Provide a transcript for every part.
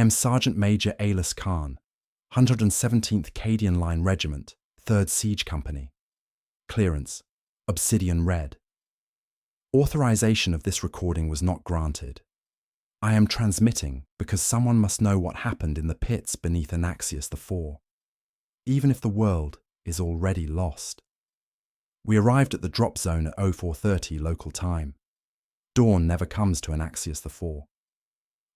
am Sergeant Major Alis Khan, 117th Cadian Line Regiment, 3rd Siege Company. Clearance: Obsidian Red. Authorization of this recording was not granted. I am transmitting because someone must know what happened in the pits beneath Anaxius IV, even if the world is already lost. We arrived at the drop zone at 0430 local time. Dawn never comes to Anaxius IV.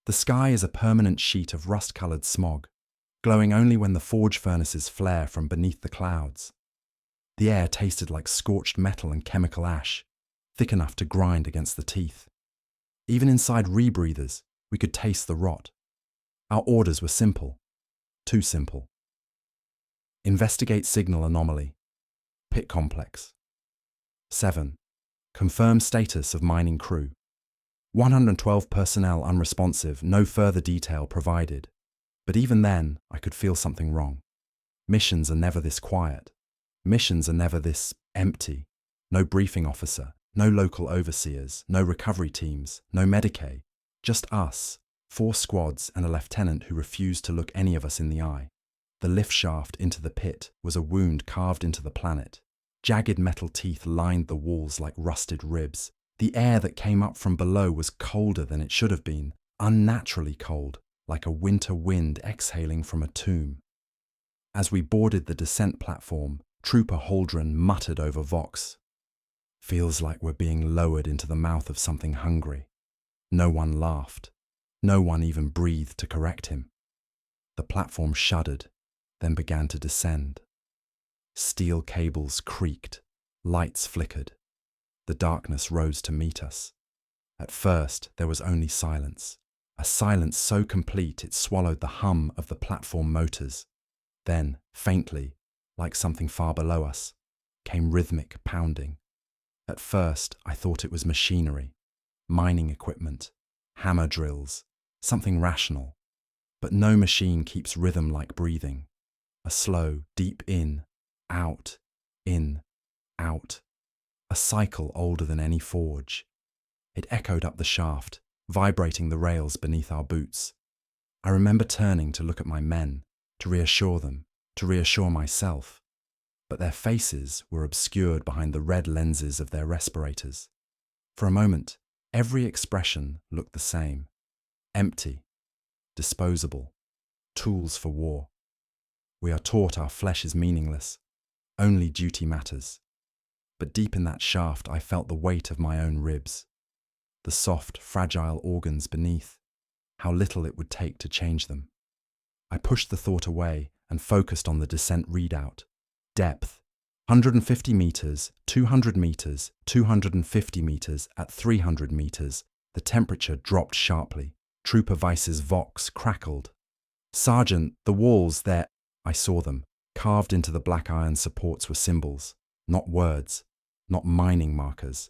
The sky is a permanent sheet of rust-coloured smog, glowing only when the forge furnaces flare from beneath the clouds. The air tasted like scorched metal and chemical ash, thick enough to grind against the teeth. Even inside rebreathers, we could taste the rot. Our orders were simple. Too simple. Investigate signal anomaly. Pit complex. 7. Confirm status of mining crew. 112 personnel unresponsive, no further detail provided. But even then, I could feel something wrong. Missions are never this quiet. Missions are never this empty. No briefing officer, no local overseers, no recovery teams, no Medicaid. Just us, 4 squads and a lieutenant who refused to look any of us in the eye. The lift shaft into the pit was a wound carved into the planet. Jagged metal teeth lined the walls like rusted ribs. The air that came up from below was colder than it should have been, unnaturally cold, like a winter wind exhaling from a tomb. As we boarded the descent platform, Trooper Holdren muttered over Vox. Feels like we're being lowered into the mouth of something hungry. No one laughed. No one even breathed to correct him. The platform shuddered, then began to descend. Steel cables creaked, lights flickered. The darkness rose to meet us. At first, there was only silence, a silence so complete it swallowed the hum of the platform motors. Then, faintly, like something far below us, came rhythmic pounding. At first, I thought it was machinery, mining equipment, hammer drills, something rational. But no machine keeps rhythm like breathing. A slow, deep in, out, out. A cycle older than any forge. It echoed up the shaft, vibrating the rails beneath our boots. I remember turning to look at my men, to reassure them, to reassure myself. But their faces were obscured behind the red lenses of their respirators. For a moment, every expression looked the same. Empty, disposable, tools for war. We are taught our flesh is meaningless. Only duty matters. But deep in that shaft I felt the weight of my own ribs. The soft, fragile organs beneath. How little it would take to change them. I pushed the thought away and focused on the descent readout. Depth: 150 meters, 200 meters, 250 meters. At 300 meters, the temperature dropped sharply. Trooper Weiss's Vox crackled. Sergeant, the walls there. I saw them. Carved into the black iron supports were symbols, not words, not mining markers.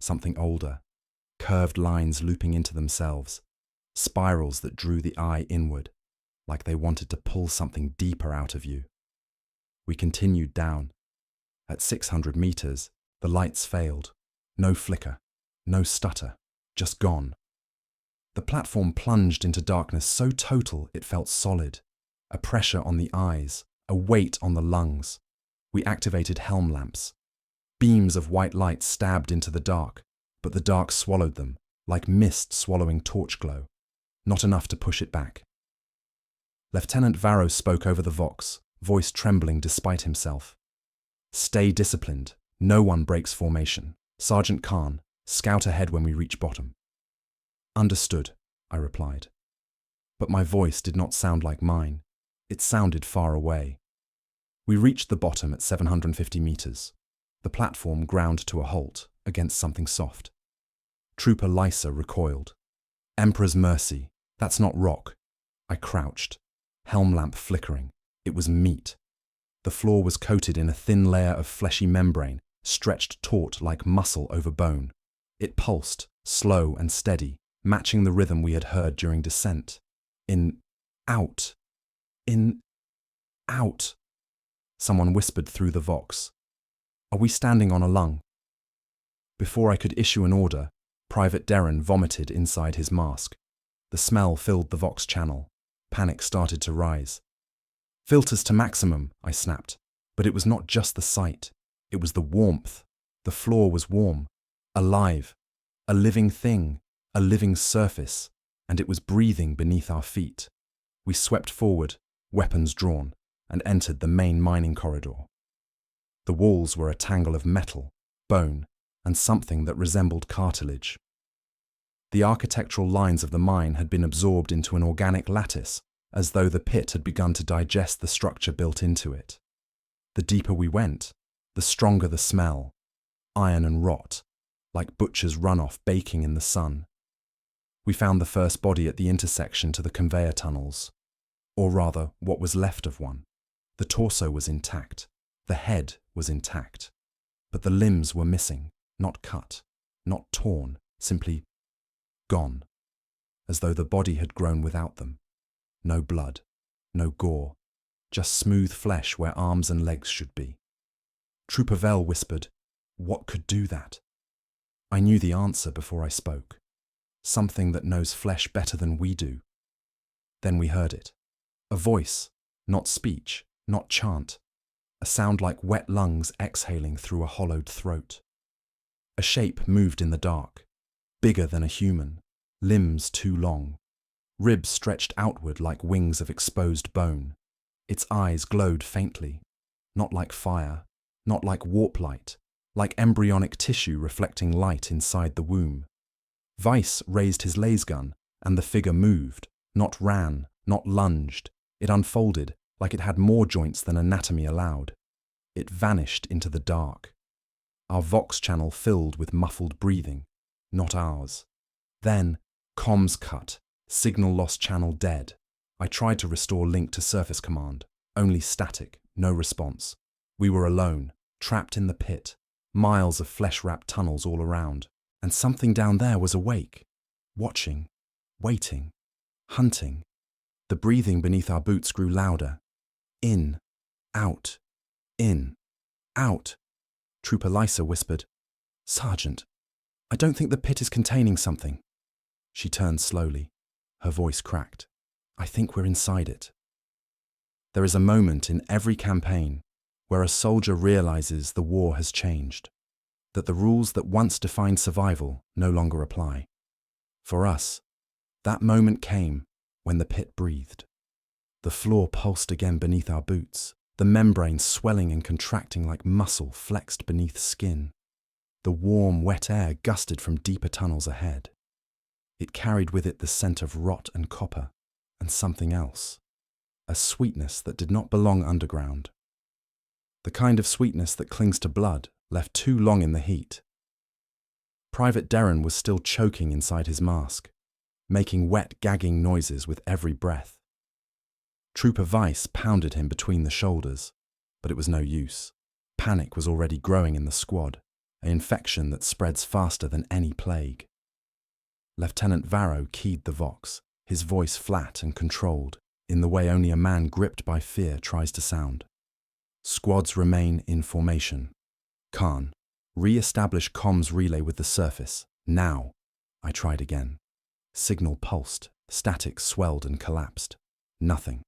Something older. Curved lines looping into themselves. Spirals that drew the eye inward, like they wanted to pull something deeper out of you. We continued down. At 600 meters, the lights failed. No flicker, no stutter, just gone. The platform plunged into darkness so total it felt solid. A pressure on the eyes, a weight on the lungs. We activated helm lamps. Beams of white light stabbed into the dark, but the dark swallowed them, like mist swallowing torch glow. Not enough to push it back. Lieutenant Varro spoke over the Vox, voice trembling despite himself. Stay disciplined. No one breaks formation. Sergeant Khan, scout ahead when we reach bottom. Understood, I replied. But my voice did not sound like mine. It sounded far away. We reached the bottom at 750 meters. The platform ground to a halt against something soft. Trooper Lysa recoiled. Emperor's Mercy, that's not rock. I crouched, helm lamp flickering. It was meat. The floor was coated in a thin layer of fleshy membrane, stretched taut like muscle over bone. It pulsed, slow and steady, matching the rhythm we had heard during descent. In, out. In, out. Someone whispered through the Vox. Are we standing on a lung? Before I could issue an order, Private Derren vomited inside his mask. The smell filled the Vox channel. Panic started to rise. Filters to maximum, I snapped. But it was not just the sight. It was the warmth. The floor was warm, alive, a living thing, a living surface, and it was breathing beneath our feet. We swept forward, weapons drawn, and entered the main mining corridor. The walls were a tangle of metal, bone, and something that resembled cartilage. The architectural lines of the mine had been absorbed into an organic lattice, as though the pit had begun to digest the structure built into it. The deeper we went, the stronger the smell, iron and rot, like butcher's runoff baking in the sun. We found the first body at the intersection to the conveyor tunnels, or rather, what was left of one. The torso was intact, the head was intact, but the limbs were missing, not cut, not torn, simply gone, as though the body had grown without them. No blood, no gore, just smooth flesh where arms and legs should be. Trooper Vell whispered, "What could do that?" I knew the answer before I spoke. Something that knows flesh better than we do. Then we heard it. A voice, not speech, not chant. A sound like wet lungs exhaling through a hollowed throat. A shape moved in the dark, bigger than a human, limbs too long, ribs stretched outward like wings of exposed bone. Its eyes glowed faintly, not like fire, not like warp light, like embryonic tissue reflecting light inside the womb. Weiss raised his lasgun, and the figure moved, not ran, not lunged. It unfolded like it had more joints than anatomy allowed. It vanished into the dark. Our Vox channel filled with muffled breathing, not ours. Then, comms cut, signal lost channel dead. I tried to restore link to surface command, only static, no response. We were alone, trapped in the pit, miles of flesh-wrapped tunnels all around, and something down there was awake, watching, waiting, hunting. The breathing beneath our boots grew louder. In, out, in, out. Trooper Lysa whispered, "Sergeant, I don't think the pit is containing something." She turned slowly. Her voice cracked. "I think we're inside it." There is a moment in every campaign where a soldier realizes the war has changed, that the rules that once defined survival no longer apply. For us, that moment came when the pit breathed. The floor pulsed again beneath our boots, the membrane swelling and contracting like muscle flexed beneath skin. The warm, wet air gusted from deeper tunnels ahead. It carried with it the scent of rot and copper, and something else, a sweetness that did not belong underground. The kind of sweetness that clings to blood, left too long in the heat. Private Derren was still choking inside his mask, making wet, gagging noises with every breath. Trooper Weiss pounded him between the shoulders, but it was no use. Panic was already growing in the squad, an infection that spreads faster than any plague. Lieutenant Varro keyed the Vox, his voice flat and controlled, in the way only a man gripped by fear tries to sound. "Squads remain in formation. Khan, re-establish comms relay with the surface, now." I tried again. Signal pulsed, static swelled and collapsed. Nothing.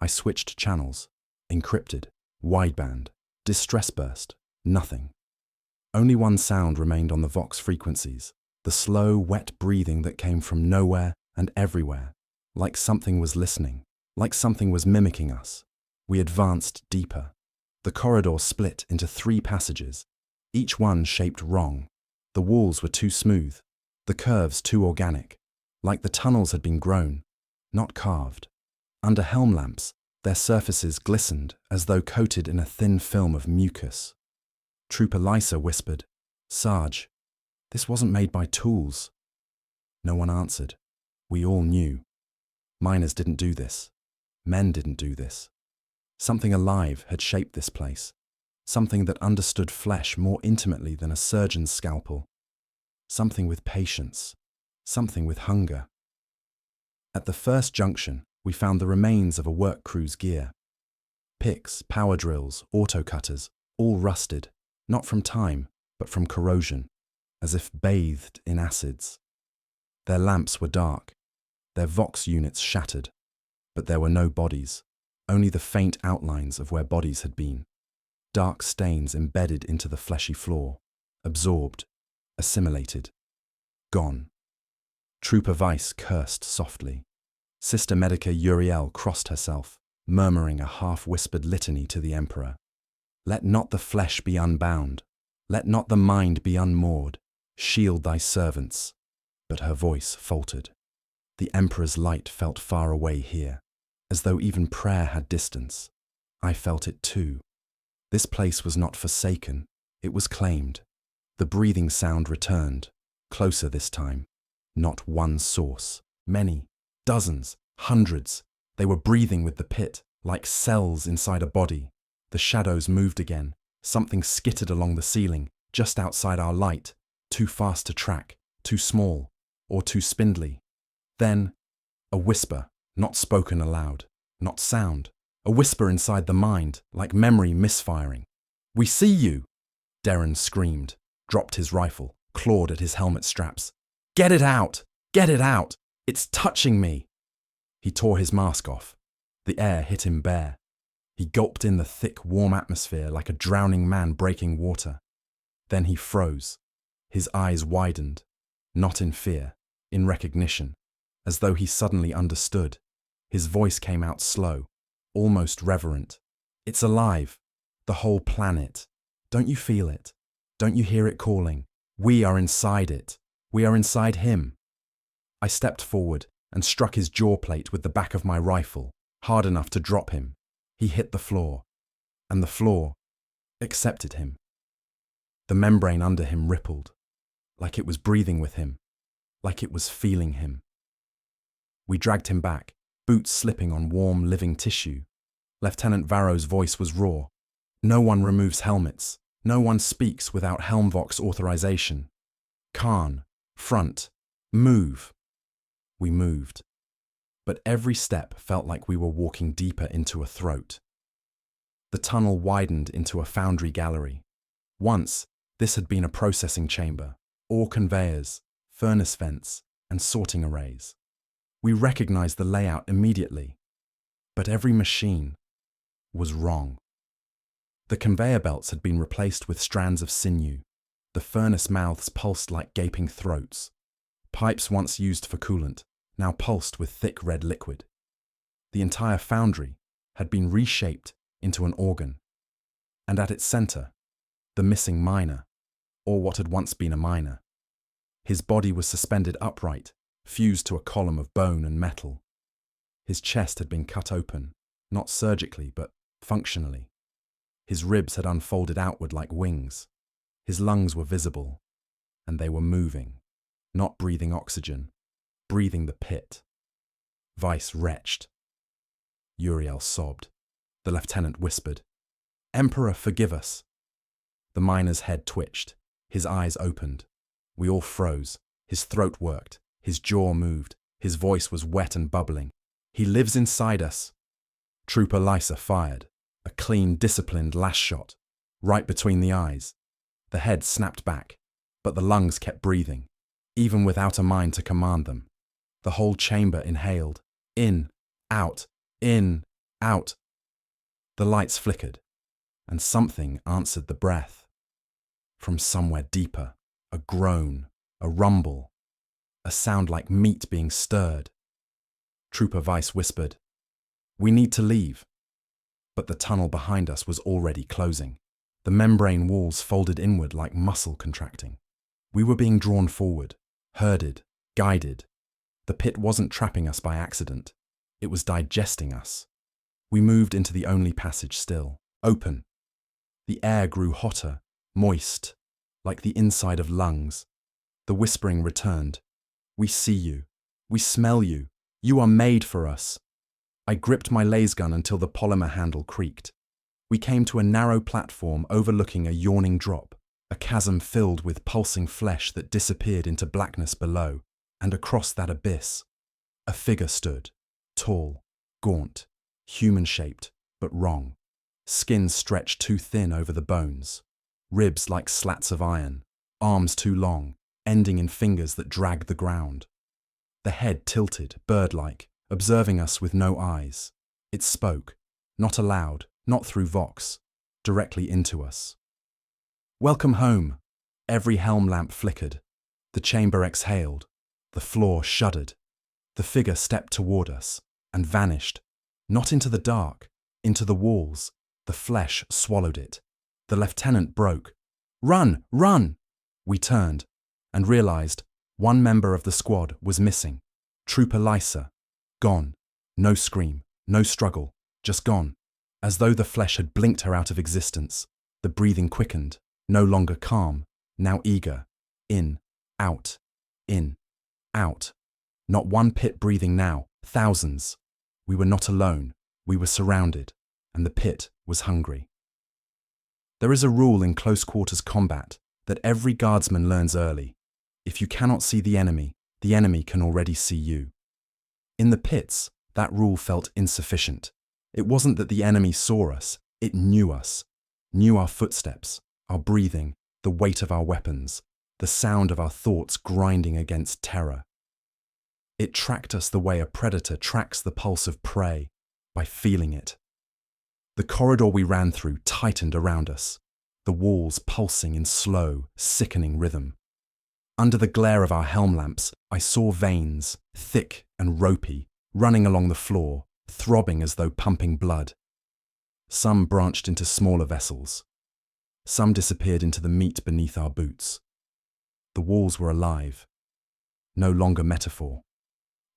I switched channels. Encrypted, wideband, distress burst, nothing. Only one sound remained on the Vox frequencies, the slow, wet breathing that came from nowhere and everywhere, like something was listening, like something was mimicking us. We advanced deeper. The corridor split into 3 passages, each one shaped wrong. The walls were too smooth, the curves too organic, like the tunnels had been grown, not carved. Under helm lamps, their surfaces glistened as though coated in a thin film of mucus. Trooper Lysa whispered, "Sarge, this wasn't made by tools." No one answered. We all knew. Miners didn't do this. Men didn't do this. Something alive had shaped this place, something that understood flesh more intimately than a surgeon's scalpel, something with patience, something with hunger. At the first junction, we found the remains of a work crew's gear. Picks, power drills, autocutters, all rusted, not from time, but from corrosion, as if bathed in acids. Their lamps were dark, their Vox units shattered. But there were no bodies, only the faint outlines of where bodies had been. Dark stains embedded into the fleshy floor, absorbed, assimilated, gone. Trooper Weiss cursed softly. Sister Medica Uriel crossed herself, murmuring a half-whispered litany to the Emperor. Let not the flesh be unbound. Let not the mind be unmoored. Shield thy servants. But her voice faltered. The Emperor's light felt far away here, as though even prayer had distance. I felt it too. This place was not forsaken, it was claimed. The breathing sound returned, closer this time. Not one source, many, dozens, hundreds. They were breathing with the pit, like cells inside a body. The shadows moved again. Something skittered along the ceiling, just outside our light, too fast to track, too small, or too spindly. Then, a whisper, not spoken aloud, not sound. A whisper inside the mind, like memory misfiring. "We see you!" Darren screamed, dropped his rifle, clawed at his helmet straps. "Get it out! Get it out! It's touching me!" He tore his mask off. The air hit him bare. He gulped in the thick, warm atmosphere like a drowning man breaking water. Then he froze. His eyes widened, not in fear, in recognition, as though he suddenly understood. His voice came out slow, almost reverent. "It's alive. The whole planet. Don't you feel it? Don't you hear it calling? We are inside it. We are inside him." I stepped forward and struck his jaw plate with the back of my rifle, hard enough to drop him. He hit the floor, and the floor accepted him. The membrane under him rippled, like it was breathing with him, like it was feeling him. We dragged him back, boots slipping on warm, living tissue. Lieutenant Varro's voice was raw. "No one removes helmets. No one speaks without Helmvox authorization. Khan, front, move." We moved. But every step felt like we were walking deeper into a throat. The tunnel widened into a foundry gallery. Once, this had been a processing chamber, ore conveyors, furnace vents, and sorting arrays. We recognized the layout immediately, but every machine was wrong. The conveyor belts had been replaced with strands of sinew. The furnace mouths pulsed like gaping throats. Pipes once used for coolant, now pulsed with thick red liquid. The entire foundry had been reshaped into an organ. And at its center, the missing miner, or what had once been a miner. His body was suspended upright, fused to a column of bone and metal. His chest had been cut open, not surgically, but functionally. His ribs had unfolded outward like wings. His lungs were visible, and they were moving, not breathing oxygen, breathing the pit. Weiss retched. Uriel sobbed. The lieutenant whispered, "Emperor, forgive us." The miner's head twitched. His eyes opened. We all froze. His throat worked. His jaw moved. His voice was wet and bubbling. "He lives inside us." Trooper Lysa fired. A clean, disciplined last shot, right between the eyes. The head snapped back, but the lungs kept breathing, even without a mind to command them. The whole chamber inhaled. In, out, in, out. The lights flickered, and something answered the breath. From somewhere deeper, a groan, a rumble, a sound like meat being stirred. Trooper Weiss whispered, "We need to leave." But the tunnel behind us was already closing. The membrane walls folded inward like muscle contracting. We were being drawn forward, herded, guided. The pit wasn't trapping us by accident. It was digesting us. We moved into the only passage still, open. The air grew hotter, moist, like the inside of lungs. The whispering returned. "We see you. We smell you. You are made for us." I gripped my laser gun until the polymer handle creaked. We came to a narrow platform overlooking a yawning drop, a chasm filled with pulsing flesh that disappeared into blackness below, and across that abyss, a figure stood, tall, gaunt, human-shaped, but wrong. Skin stretched too thin over the bones, ribs like slats of iron, arms too long, ending in fingers that dragged the ground. The head tilted, bird-like, observing us with no eyes. It spoke, not aloud, not through Vox, directly into us. "Welcome home." Every helm lamp flickered. The chamber exhaled. The floor shuddered. The figure stepped toward us and vanished, not into the dark, into the walls. The flesh swallowed it. The lieutenant broke. "Run! Run!" We turned and realized one member of the squad was missing. Trooper Lysa. Gone. No scream, no struggle, just gone. As though the flesh had blinked her out of existence. The breathing quickened, no longer calm, now eager. In, out, in, out. Not one pit breathing now, thousands. We were not alone, we were surrounded, and the pit was hungry. There is a rule in close quarters combat that every guardsman learns early. If you cannot see the enemy can already see you. In the pits, that rule felt insufficient. It wasn't that the enemy saw us, it knew us, knew our footsteps, our breathing, the weight of our weapons, the sound of our thoughts grinding against terror. It tracked us the way a predator tracks the pulse of prey, by feeling it. The corridor we ran through tightened around us, the walls pulsing in slow, sickening rhythm. Under the glare of our helm lamps, I saw veins, thick and ropey, running along the floor, throbbing as though pumping blood. Some branched into smaller vessels. Some disappeared into the meat beneath our boots. The walls were alive. No longer metaphor.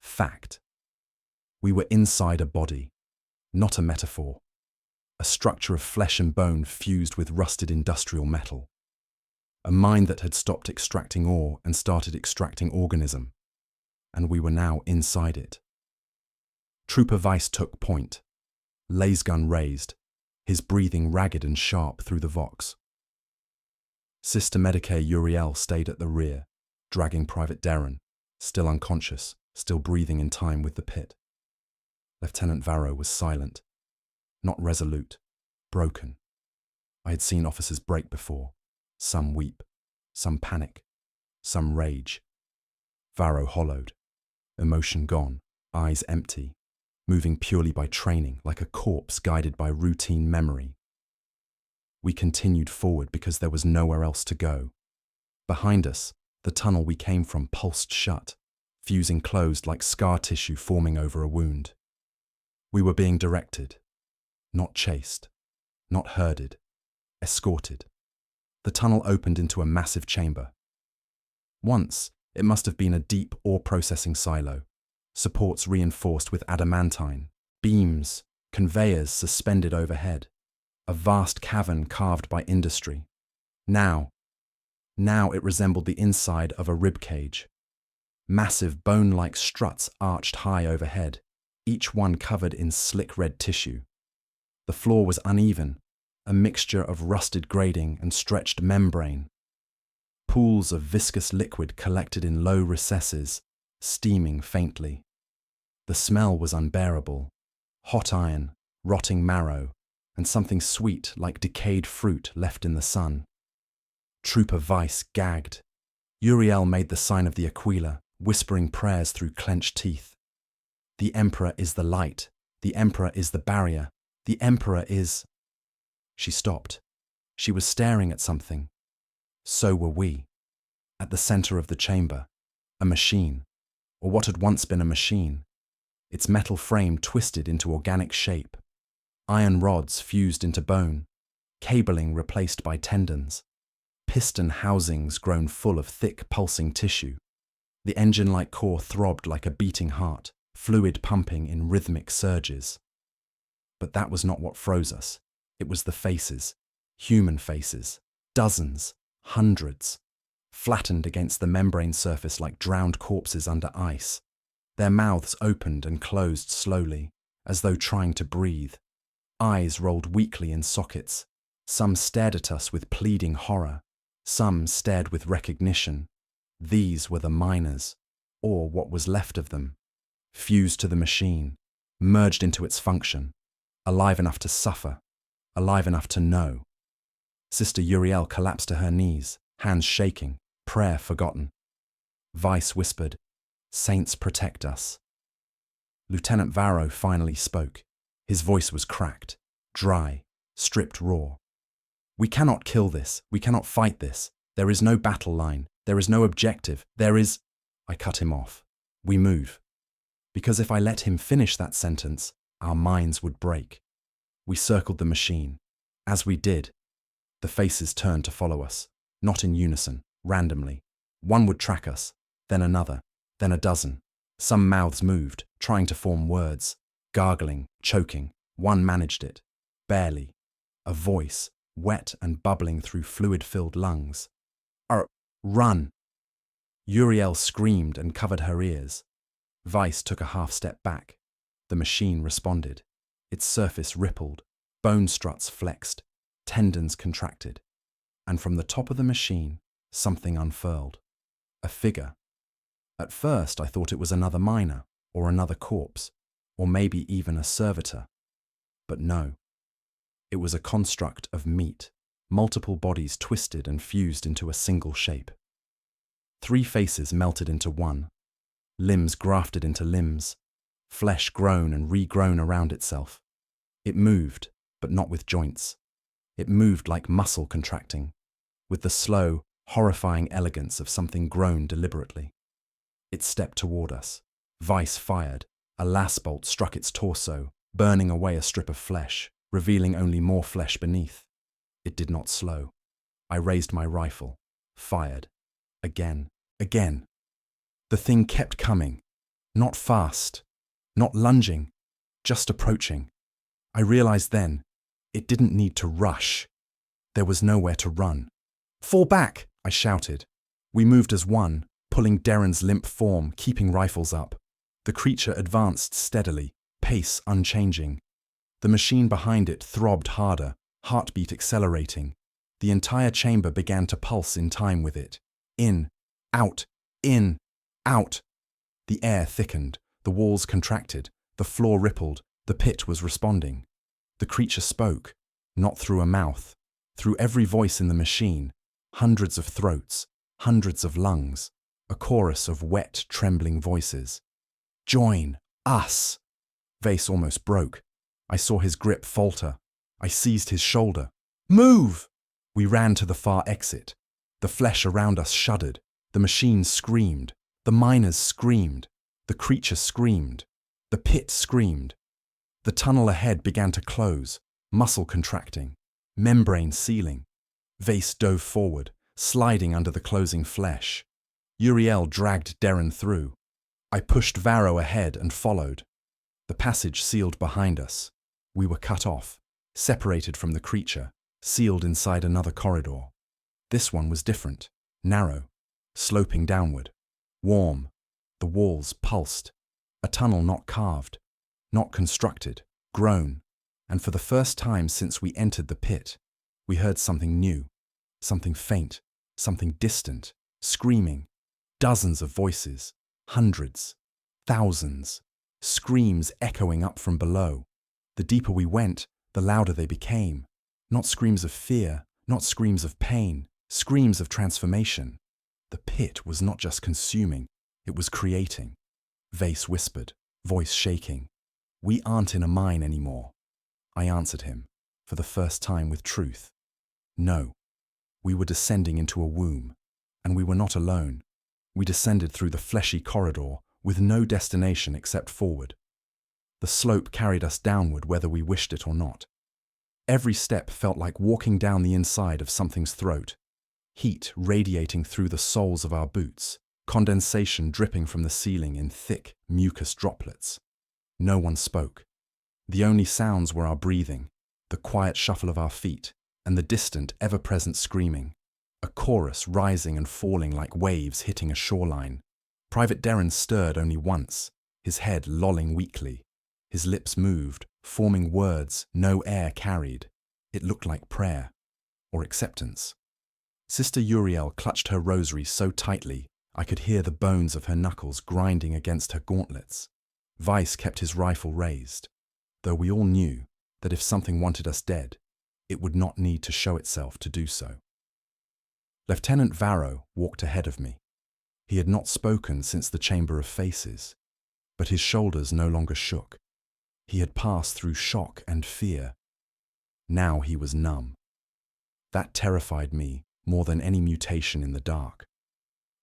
Fact. We were inside a body, not a metaphor. A structure of flesh and bone fused with rusted industrial metal. A mind that had stopped extracting ore and started extracting organism. And we were now inside it. Trooper Weiss took point. Laser gun raised, his breathing ragged and sharp through the Vox. Sister Medicae Uriel stayed at the rear, dragging Private Darren, still unconscious, still breathing in time with the pit. Lieutenant Varro was silent, not resolute, broken. I had seen officers break before. Some weep, some panic, some rage. Varro hollowed, emotion gone, eyes empty, moving purely by training, like a corpse guided by routine memory. We continued forward because there was nowhere else to go. Behind us, the tunnel we came from pulsed shut, fusing closed like scar tissue forming over a wound. We were being directed, not chased, not herded, escorted. The tunnel opened into a massive chamber. Once, it must have been a deep ore processing silo, supports reinforced with adamantine, beams, conveyors suspended overhead, a vast cavern carved by industry. Now it resembled the inside of a rib cage. Massive bone-like struts arched high overhead, each one covered in slick red tissue. The floor was uneven, a mixture of rusted grading and stretched membrane. Pools of viscous liquid collected in low recesses, steaming faintly. The smell was unbearable. Hot iron, rotting marrow, and something sweet like decayed fruit left in the sun. Trooper Weiss gagged. Uriel made the sign of the Aquila, whispering prayers through clenched teeth. The Emperor is the light. The Emperor is the barrier. The Emperor is... She stopped. She was staring at something. So were we. At the center of the chamber, a machine, or what had once been a machine. Its metal frame twisted into organic shape. Iron rods fused into bone. Cabling replaced by tendons. Piston housings grown full of thick, pulsing tissue. The engine-like core throbbed like a beating heart, fluid pumping in rhythmic surges. But that was not what froze us. It was the faces, human faces, dozens, hundreds, flattened against the membrane surface like drowned corpses under ice. Their mouths opened and closed slowly, as though trying to breathe. Eyes rolled weakly in sockets. Some stared at us with pleading horror. Some stared with recognition. These were the miners, or what was left of them, fused to the machine, merged into its function, alive enough to suffer, alive enough to know. Sister Uriel collapsed to her knees, hands shaking, prayer forgotten. Weiss whispered, "Saints protect us." Lieutenant Varro finally spoke. His voice was cracked, dry, stripped raw. "We cannot kill this. We cannot fight this. There is no battle line. There is no objective. There is—" I cut him off. "We move." Because if I let him finish that sentence, our minds would break. We circled the machine. As we did, the faces turned to follow us, not in unison, randomly. One would track us, then another, then a dozen. Some mouths moved, trying to form words, gargling, choking. One managed it, barely. A voice, wet and bubbling through fluid-filled lungs. Run! Uriel screamed and covered her ears. Weiss took a half-step back. The machine responded. Its surface rippled, bone struts flexed, tendons contracted. And from the top of the machine, something unfurled. A figure. At first, I thought it was another miner, or another corpse, or maybe even a servitor. But no. It was a construct of meat, multiple bodies twisted and fused into a single shape. 3 faces melted into one, limbs grafted into limbs, flesh grown and regrown around itself. It moved, but not with joints. It moved like muscle contracting, with the slow, horrifying elegance of something grown deliberately. It stepped toward us. Weiss fired. A lass bolt struck its torso, burning away a strip of flesh, revealing only more flesh beneath. It did not slow. I raised my rifle, fired. Again. The thing kept coming. Not fast, not lunging, just approaching. I realized then, it didn't need to rush. There was nowhere to run. "Fall back!" I shouted. We moved as one, pulling Darren's limp form, keeping rifles up. The creature advanced steadily, pace unchanging. The machine behind it throbbed harder, heartbeat accelerating. The entire chamber began to pulse in time with it. In, out, in, out. The air thickened, the walls contracted, the floor rippled, the pit was responding. The creature spoke, not through a mouth, through every voice in the machine, hundreds of throats, hundreds of lungs, a chorus of wet, trembling voices. "Join us!" Weiss almost broke. I saw his grip falter. I seized his shoulder. "Move!" We ran to the far exit. The flesh around us shuddered. The machine screamed. The miners screamed. The creature screamed. The pit screamed. The tunnel ahead began to close, muscle contracting, membrane sealing. Weiss dove forward, sliding under the closing flesh. Uriel dragged Darren through. I pushed Varro ahead and followed. The passage sealed behind us. We were cut off, separated from the creature, sealed inside another corridor. This one was different, narrow, sloping downward, warm. The walls pulsed. A tunnel not carved, not constructed, grown. And for the first time since we entered the pit, we heard something new, something faint, something distant, screaming. Dozens of voices, hundreds, thousands, screams echoing up from below. The deeper we went, the louder they became. Not screams of fear, not screams of pain, screams of transformation. The pit was not just consuming, it was creating. Weiss whispered, voice shaking. "We aren't in a mine anymore." I answered him, for the first time with truth. No, we were descending into a womb, and we were not alone. We descended through the fleshy corridor with no destination except forward. The slope carried us downward whether we wished it or not. Every step felt like walking down the inside of something's throat. Heat radiating through the soles of our boots, condensation dripping from the ceiling in thick, mucus droplets. No one spoke. The only sounds were our breathing, the quiet shuffle of our feet, and the distant, ever-present screaming. A chorus rising and falling like waves hitting a shoreline. Private Darren stirred only once, his head lolling weakly. His lips moved, forming words no air carried. It looked like prayer, or acceptance. Sister Uriel clutched her rosary so tightly I could hear the bones of her knuckles grinding against her gauntlets. Weiss kept his rifle raised, though we all knew that if something wanted us dead, it would not need to show itself to do so. Lieutenant Varro walked ahead of me. He had not spoken since the Chamber of Faces. But his shoulders no longer shook. He had passed through shock and fear. Now he was numb. That terrified me more than any mutation in the dark.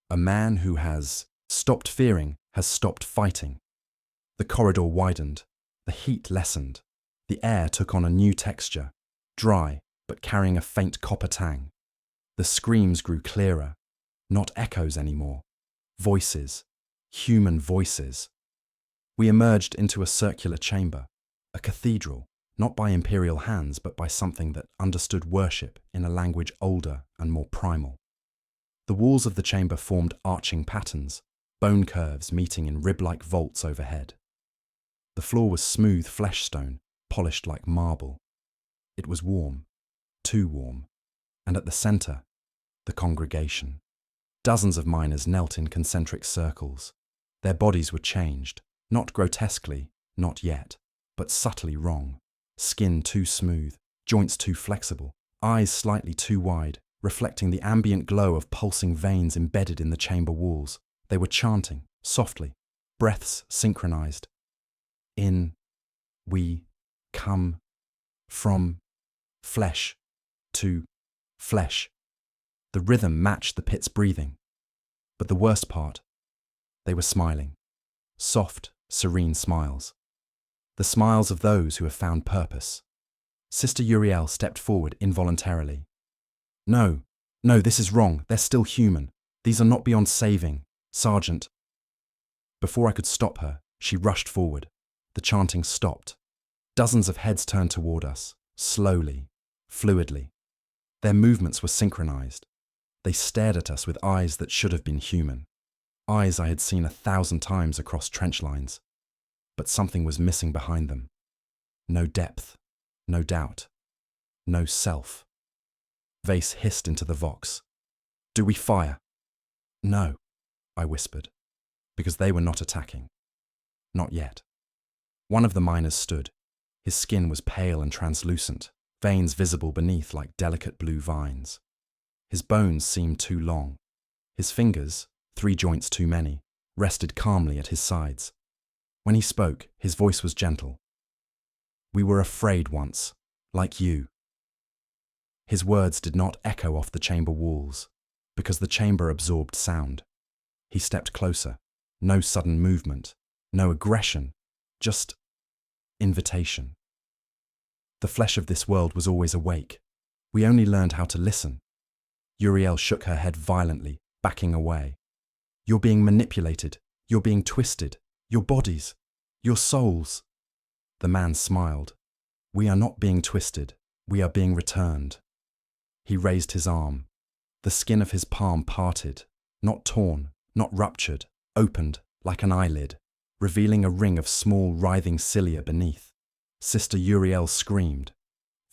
A man who has stopped fearing has stopped fighting. The corridor widened. The heat lessened. The air took on a new texture, dry but carrying a faint copper tang. The screams grew clearer, not echoes anymore. Voices, human voices. We emerged into a circular chamber, a cathedral, not by imperial hands but by something that understood worship in a language older and more primal. The walls of the chamber formed arching patterns, bone curves meeting in rib-like vaults overhead. The floor was smooth flesh stone, polished like marble. It was warm, too warm, and at the centre, the congregation. Dozens of miners knelt in concentric circles. Their bodies were changed, not grotesquely, not yet, but subtly wrong. Skin too smooth, joints too flexible, eyes slightly too wide, reflecting the ambient glow of pulsing veins embedded in the chamber walls. They were chanting, softly, breaths synchronized. In, we, come, from, flesh, to, flesh. The rhythm matched the pit's breathing. But the worst part, they were smiling. Soft, serene smiles. The smiles of those who have found purpose. Sister Uriel stepped forward involuntarily. No, this is wrong. They're still human. These are not beyond saving. Sergeant. Before I could stop her, she rushed forward. The chanting stopped. Dozens of heads turned toward us, slowly, fluidly. Their movements were synchronized. They stared at us with eyes that should have been human. Eyes I had seen 1,000 times across trench lines. But something was missing behind them. No depth, no doubt, no self. Vase hissed into the vox. Do we fire? No, I whispered, because they were not attacking. Not yet. One of the miners stood. His skin was pale and translucent, veins visible beneath like delicate blue vines. His bones seemed too long. His fingers, 3 joints too many, rested calmly at his sides. When he spoke, his voice was gentle. We were afraid once, like you. His words did not echo off the chamber walls, because the chamber absorbed sound. He stepped closer. No sudden movement, no aggression, just invitation. The flesh of this world was always awake. We only learned how to listen. Uriel shook her head violently, backing away. You're being manipulated. You're being twisted. Your bodies. Your souls. The man smiled. We are not being twisted. We are being returned. He raised his arm. The skin of his palm parted, not torn, not ruptured, opened like an eyelid, revealing a ring of small writhing cilia beneath. Sister Uriel screamed.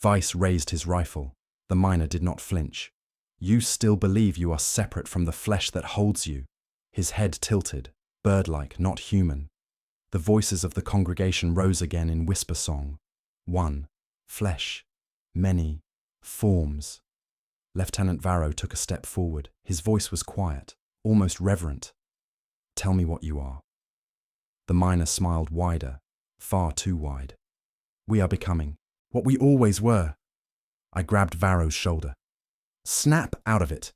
Weiss raised his rifle. The miner did not flinch. You still believe you are separate from the flesh that holds you. His head tilted, bird-like, not human. The voices of the congregation rose again in whisper song. 1. Flesh. Many. Forms. Lieutenant Varro took a step forward. His voice was quiet, almost reverent. Tell me what you are. The miner smiled wider, far too wide. We are becoming what we always were. I grabbed Varro's shoulder. Snap out of it.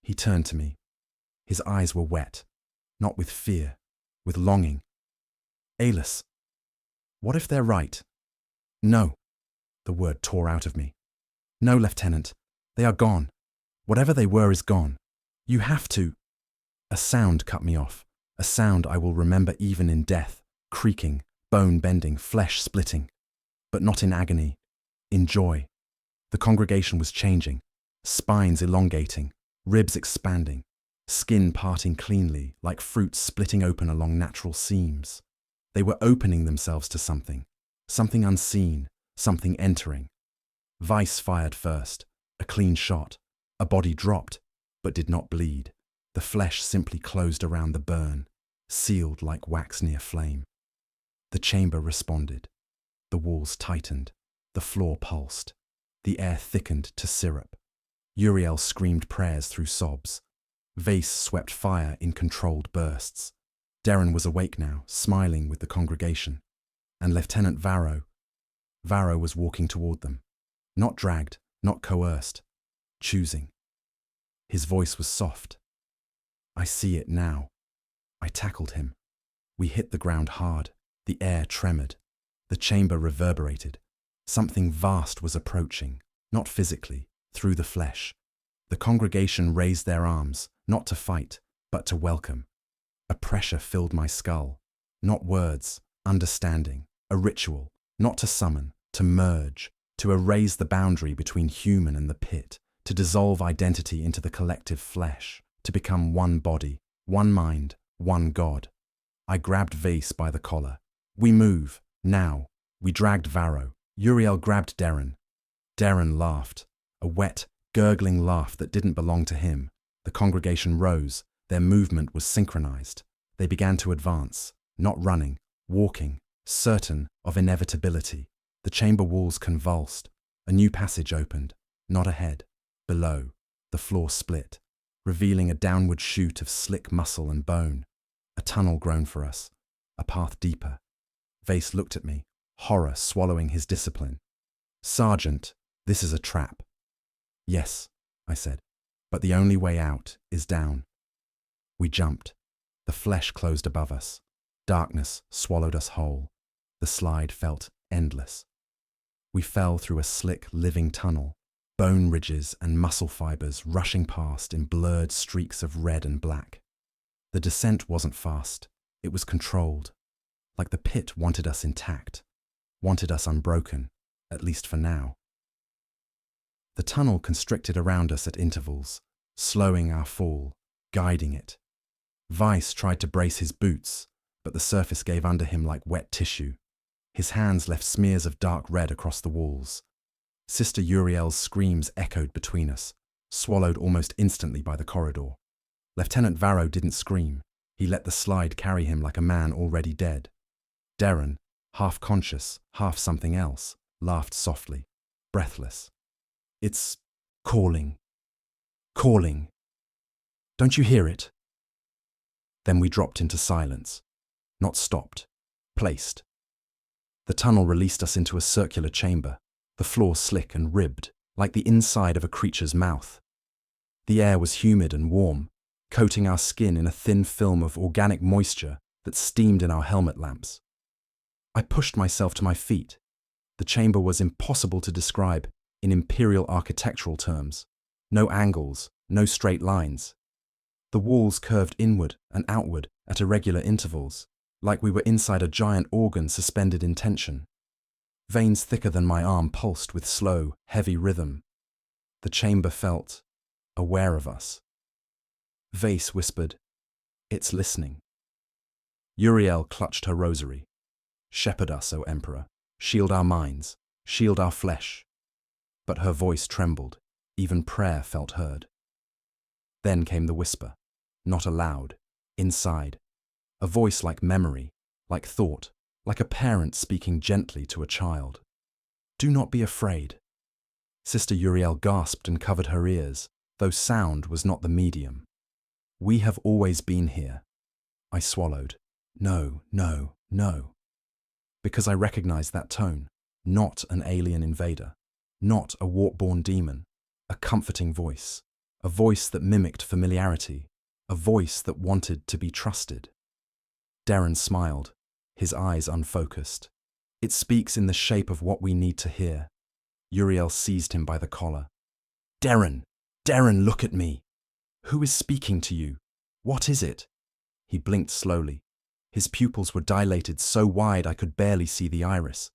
He turned to me. His eyes were wet, not with fear, with longing. Alis, what if they're right? No. The word tore out of me. No, Lieutenant. They are gone. Whatever they were is gone. You have to. A sound cut me off. A sound I will remember even in death. Creaking, bone bending, flesh splitting. But not in agony. In joy. The congregation was changing. Spines elongating. Ribs expanding. Skin parting cleanly, like fruits splitting open along natural seams. They were opening themselves to something. Something unseen. Something entering. Weiss fired first. A clean shot. A body dropped, but did not bleed. The flesh simply closed around the burn, sealed like wax near flame. The chamber responded. The walls tightened. The floor pulsed. The air thickened to syrup. Uriel screamed prayers through sobs. Weiss swept fire in controlled bursts. Darren was awake now, smiling with the congregation, and Lieutenant Varro was walking toward them. Not dragged, not coerced, choosing. His voice was soft. I see it now. I tackled him. We hit the ground hard. The air tremored. The chamber reverberated. Something vast was approaching, not physically, through the flesh. The congregation raised their arms, not to fight, but to welcome. A pressure filled my skull. Not words, understanding, a ritual, not to summon, to merge, to erase the boundary between human and the pit, to dissolve identity into the collective flesh, to become one body, one mind, one God. I grabbed Vase by the collar. We move, now. We dragged Varro. Uriel grabbed Darren. Darren laughed, a wet, gurgling laugh that didn't belong to him. The congregation rose. Their movement was synchronized. They began to advance, not running, walking, certain of inevitability. The chamber walls convulsed. A new passage opened, not ahead, below. The floor split, revealing a downward chute of slick muscle and bone. A tunnel grown for us, a path deeper. Vase looked at me, horror swallowing his discipline. Sergeant, this is a trap. Yes, I said, but the only way out is down. We jumped. The flesh closed above us. Darkness swallowed us whole. The slide felt endless. We fell through a slick, living tunnel, bone ridges and muscle fibers rushing past in blurred streaks of red and black. The descent wasn't fast. It was controlled. Like the pit wanted us intact, wanted us unbroken, at least for now. The tunnel constricted around us at intervals, slowing our fall, guiding it. Vice tried to brace his boots, but the surface gave under him like wet tissue. His hands left smears of dark red across the walls. Sister Uriel's screams echoed between us, swallowed almost instantly by the corridor. Lieutenant Varro didn't scream. He let the slide carry him like a man already dead. Darren, half conscious, half something else, laughed softly, breathless. It's calling. Calling. Don't you hear it? Then we dropped into silence. Not stopped. Placed. The tunnel released us into a circular chamber, the floor slick and ribbed, like the inside of a creature's mouth. The air was humid and warm, coating our skin in a thin film of organic moisture that steamed in our helmet lamps. I pushed myself to my feet. The chamber was impossible to describe in Imperial architectural terms. No angles, no straight lines. The walls curved inward and outward at irregular intervals, like we were inside a giant organ suspended in tension. Veins thicker than my arm pulsed with slow, heavy rhythm. The chamber felt aware of us. Vase whispered, "It's listening." Uriel clutched her rosary. "Shepherd us, O Emperor. Shield our minds. Shield our flesh." But her voice trembled. Even prayer felt heard. Then came the whisper, not aloud, inside. A voice like memory, like thought, like a parent speaking gently to a child. "Do not be afraid." Sister Uriel gasped and covered her ears, though sound was not the medium. "We have always been here." I swallowed. No, no, no. Because I recognized that tone, not an alien invader, not a warp-born demon, a comforting voice, a voice that mimicked familiarity, a voice that wanted to be trusted. Darren smiled, his eyes unfocused. "It speaks in the shape of what we need to hear." Uriel seized him by the collar. "Darren! Darren, look at me! Who is speaking to you? What is it?" He blinked slowly. His pupils were dilated so wide I could barely see the iris.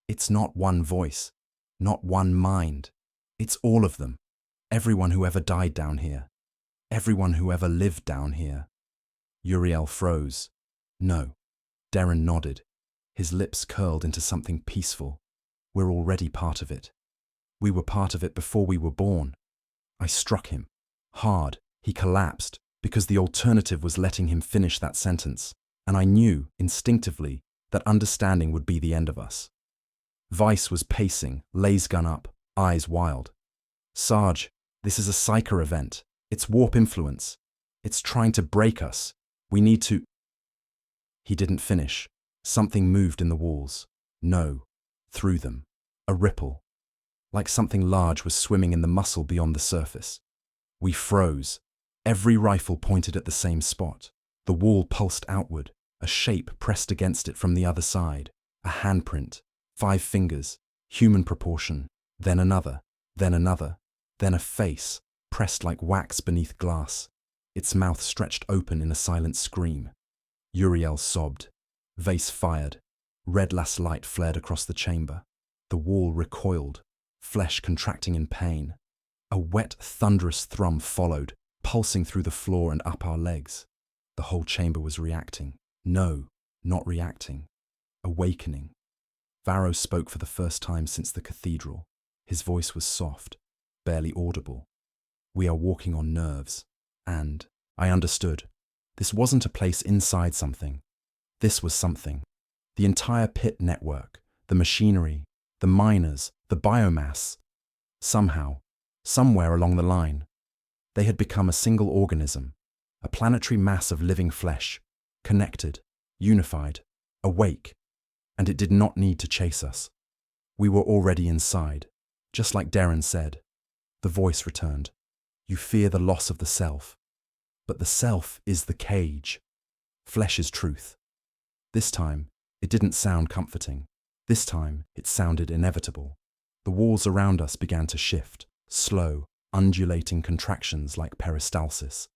"It's not one voice, not one mind. It's all of them. Everyone who ever died down here. Everyone who ever lived down here." Uriel froze. "No." Darren nodded. His lips curled into something peaceful. "We're already part of it. We were part of it before we were born." I struck him. Hard. He collapsed, because the alternative was letting him finish that sentence, and I knew, instinctively, that understanding would be the end of us. Vice was pacing, laser gun up, eyes wild. "Sarge, this is a psyker event. It's warp influence. It's trying to break us. We need to..." He didn't finish. Something moved in the walls. No, through them. A ripple. Like something large was swimming in the muscle beyond the surface. We froze. Every rifle pointed at the same spot. The wall pulsed outward. A shape pressed against it from the other side. A handprint. 5 fingers. Human proportion. Then another. Then another. Then a face, pressed like wax beneath glass. Its mouth stretched open in a silent scream. Uriel sobbed. Vase fired. Red last light flared across the chamber. The wall recoiled, flesh contracting in pain. A wet, thunderous thrum followed, pulsing through the floor and up our legs. The whole chamber was reacting. No, not reacting. Awakening. Varro spoke for the first time since the cathedral. His voice was soft, barely audible. We are walking on nerves. And I understood. This wasn't a place inside something. This was something. The entire pit network, the machinery, the miners, the biomass. Somehow, somewhere along the line, they had become a single organism, a planetary mass of living flesh, connected, unified, awake, and it did not need to chase us. We were already inside, just like Darren said. The voice returned. You fear the loss of the self, but the self is the cage. Flesh is truth. This time, it didn't sound comforting. This time, it sounded inevitable. The walls around us began to shift, slow, undulating contractions like peristalsis.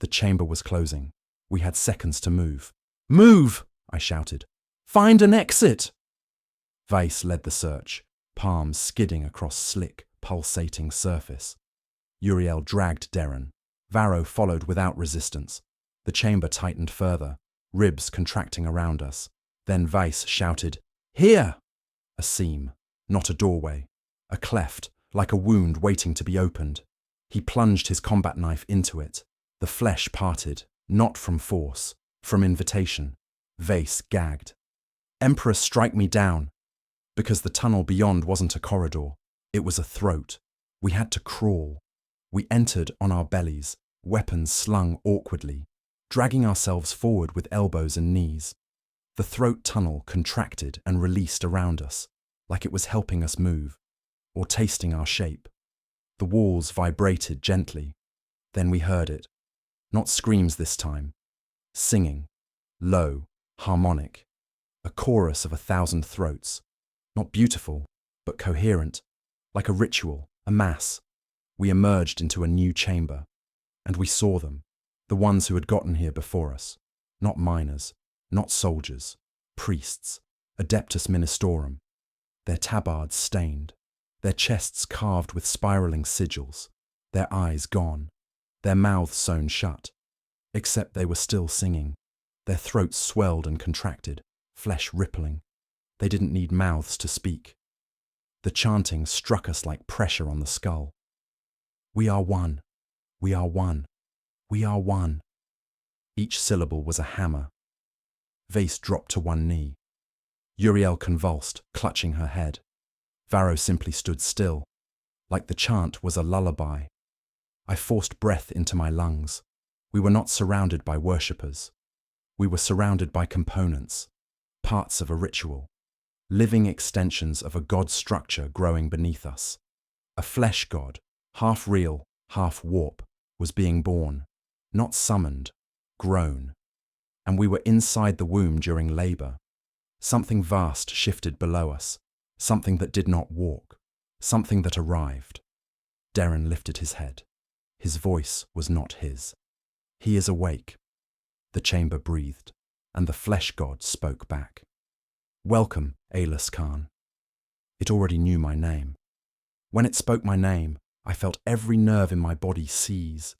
The chamber was closing. We had seconds to move. Move! I shouted. Find an exit! Weiss led the search, palms skidding across slick, pulsating surface. Uriel dragged Darren. Varro followed without resistance. The chamber tightened further, ribs contracting around us. Then Weiss shouted, Here! A seam, not a doorway. A cleft, like a wound waiting to be opened. He plunged his combat knife into it. The flesh parted, not from force, from invitation. Weiss gagged. Emperor, strike me down! Because the tunnel beyond wasn't a corridor. It was a throat. We had to crawl. We entered on our bellies, weapons slung awkwardly, dragging ourselves forward with elbows and knees. The throat tunnel contracted and released around us, like it was helping us move, or tasting our shape. The walls vibrated gently. Then we heard it. Not screams this time. Singing. Low, harmonic. A chorus of 1,000 throats. Not beautiful, but coherent. Like a ritual, a mass. We emerged into a new chamber. And we saw them. The ones who had gotten here before us. Not miners. Not soldiers. Priests. Adeptus Ministorum. Their tabards stained. Their chests carved with spiraling sigils. Their eyes gone. Their mouths sewn shut. Except they were still singing. Their throats swelled and contracted, flesh rippling. They didn't need mouths to speak. The chanting struck us like pressure on the skull. We are one. We are one. We are one. Each syllable was a hammer. Weiss dropped to one knee. Uriel convulsed, clutching her head. Varro simply stood still, like the chant was a lullaby. I forced breath into my lungs. We were not surrounded by worshippers. We were surrounded by components, parts of a ritual, living extensions of a god structure growing beneath us. A flesh god, half real, half warp, was being born, not summoned, grown. And we were inside the womb during labor. Something vast shifted below us, something that did not walk, something that arrived. Darren lifted his head. His voice was not his. He is awake. The chamber breathed, and the flesh god spoke back. Welcome, Aelus Khan. It already knew my name. When it spoke my name, I felt every nerve in my body seize,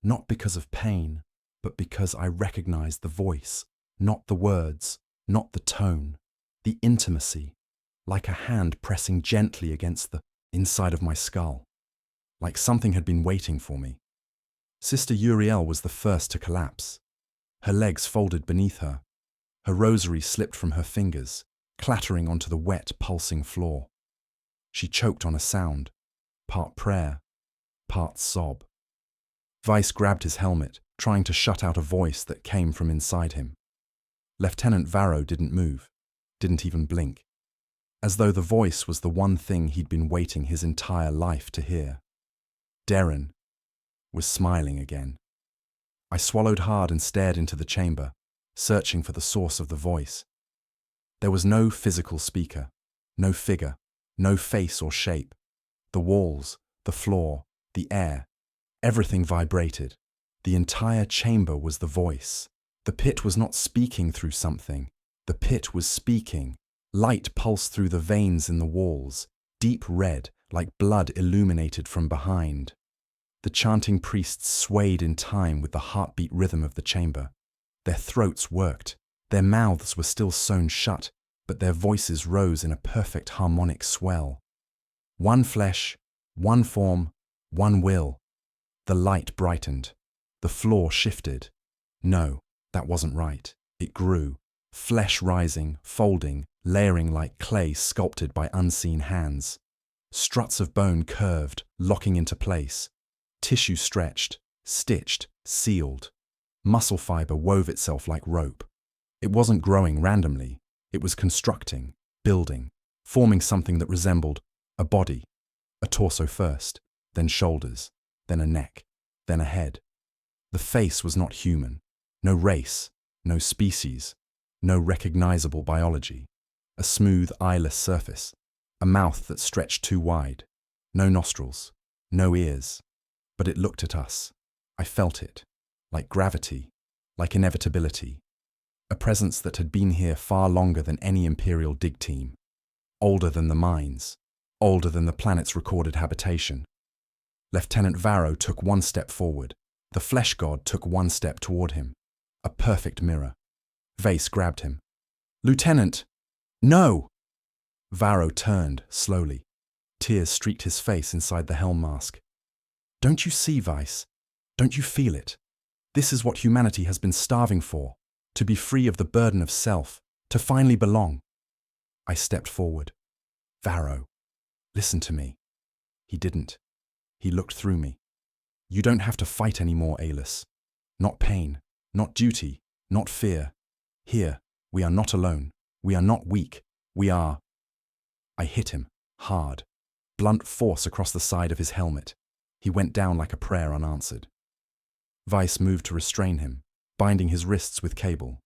not because of pain, but because I recognized the voice, not the words, not the tone, the intimacy, like a hand pressing gently against the inside of my skull, like something had been waiting for me. Sister Uriel was the first to collapse. Her legs folded beneath her. Her rosary slipped from her fingers, clattering onto the wet, pulsing floor. She choked on a sound, part prayer, part sob. Weiss grabbed his helmet, trying to shut out a voice that came from inside him. Lieutenant Varro didn't move, didn't even blink, as though the voice was the one thing he'd been waiting his entire life to hear. Darren was smiling again. I swallowed hard and stared into the chamber, searching for the source of the voice. There was no physical speaker, no figure, no face or shape. The walls, the floor, the air, everything vibrated. The entire chamber was the voice. The pit was not speaking through something. The pit was speaking. Light pulsed through the veins in the walls, deep red, like blood illuminated from behind. The chanting priests swayed in time with the heartbeat rhythm of the chamber. Their throats worked. Their mouths were still sewn shut, but their voices rose in a perfect harmonic swell. One flesh, one form, one will. The light brightened. The floor shifted. No, that wasn't right. It grew. Flesh rising, folding, layering like clay sculpted by unseen hands. Struts of bone curved, locking into place. Tissue stretched, stitched, sealed. Muscle fiber wove itself like rope. It wasn't growing randomly. It was constructing, building, forming something that resembled a body. A torso first, then shoulders, then a neck, then a head. The face was not human. No race, no species, no recognizable biology. A smooth, eyeless surface. A mouth that stretched too wide. No nostrils, no ears. But it looked at us. I felt it, like gravity, like inevitability. A presence that had been here far longer than any Imperial dig team. Older than the mines, older than the planet's recorded habitation. Lieutenant Varro took one step forward. The flesh god took one step toward him. A perfect mirror. Vase grabbed him. "Lieutenant! No!" Varro turned, slowly. Tears streaked his face inside the helm mask. "Don't you see, Vice? Don't you feel it? This is what humanity has been starving for. To be free of the burden of self. To finally belong." I stepped forward. "Varro, listen to me." He didn't. He looked through me. "You don't have to fight anymore, Alis. Not pain, not duty, not fear. Here, we are not alone. We are not weak. We are..." I hit him, hard. Blunt force across the side of his helmet. He went down like a prayer unanswered. Vice moved to restrain him, binding his wrists with cable.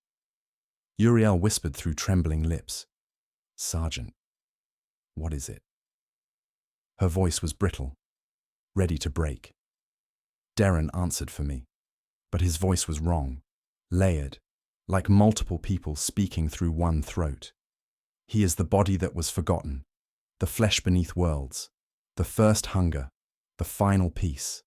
Uriel whispered through trembling lips, "Sergeant, what is it?" Her voice was brittle, ready to break. Darren answered for me, but his voice was wrong, layered, like multiple people speaking through one throat. "He is the body that was forgotten, the flesh beneath worlds, the first hunger, the final peace."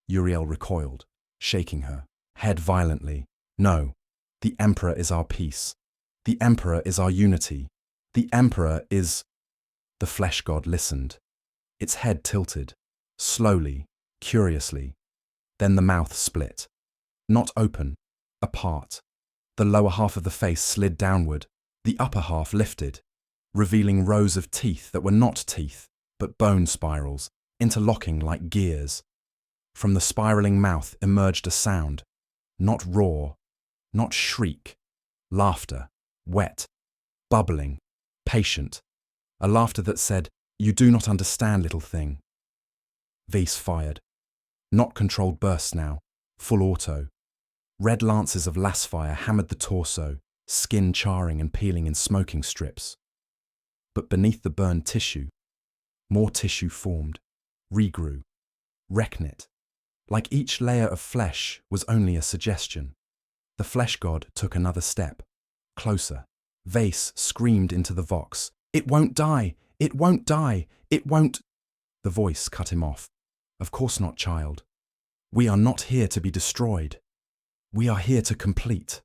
Uriel recoiled, shaking her head violently. "No, the Emperor is our peace. The Emperor is our unity. The Emperor is..." The flesh god listened. Its head tilted, slowly, curiously. Then the mouth split. Not open, apart. The lower half of the face slid downward. The upper half lifted, revealing rows of teeth that were not teeth, but bone spirals, interlocking like gears. From the spiraling mouth emerged a sound. Not roar, not shriek. Laughter, wet, bubbling, patient. A laughter that said, "You do not understand, little thing." Vase fired. Not controlled bursts now, full auto. Red lances of las fire hammered the torso, skin charring and peeling in smoking strips. But beneath the burned tissue, more tissue formed, regrew, reknit. Like each layer of flesh was only a suggestion. The flesh god took another step, closer. Vase screamed into the vox, "It won't die! It won't die! It won't..." The voice cut him off. "Of course not, child. We are not here to be destroyed. We are here to complete."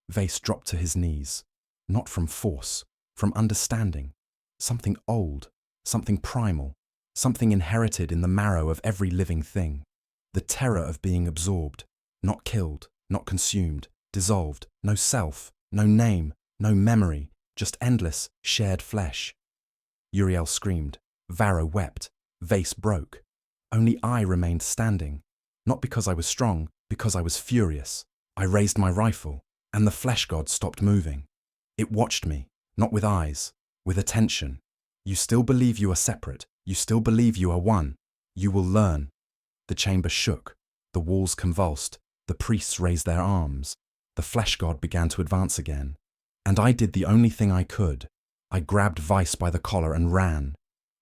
Vase dropped to his knees, not from force, from understanding. Something old, something primal, something inherited in the marrow of every living thing. The terror of being absorbed, not killed, not consumed, dissolved, no self, no name, no memory, just endless, shared flesh. Uriel screamed. Varro wept. Vase broke. Only I remained standing. Not because I was strong, because I was furious. I raised my rifle. And the flesh god stopped moving. It watched me, not with eyes, with attention. You still believe you are separate. You still believe you are one. You will learn. The chamber shook. The walls convulsed. The priests raised their arms. The flesh god began to advance again. And I did the only thing I could. I grabbed Vice by the collar and ran.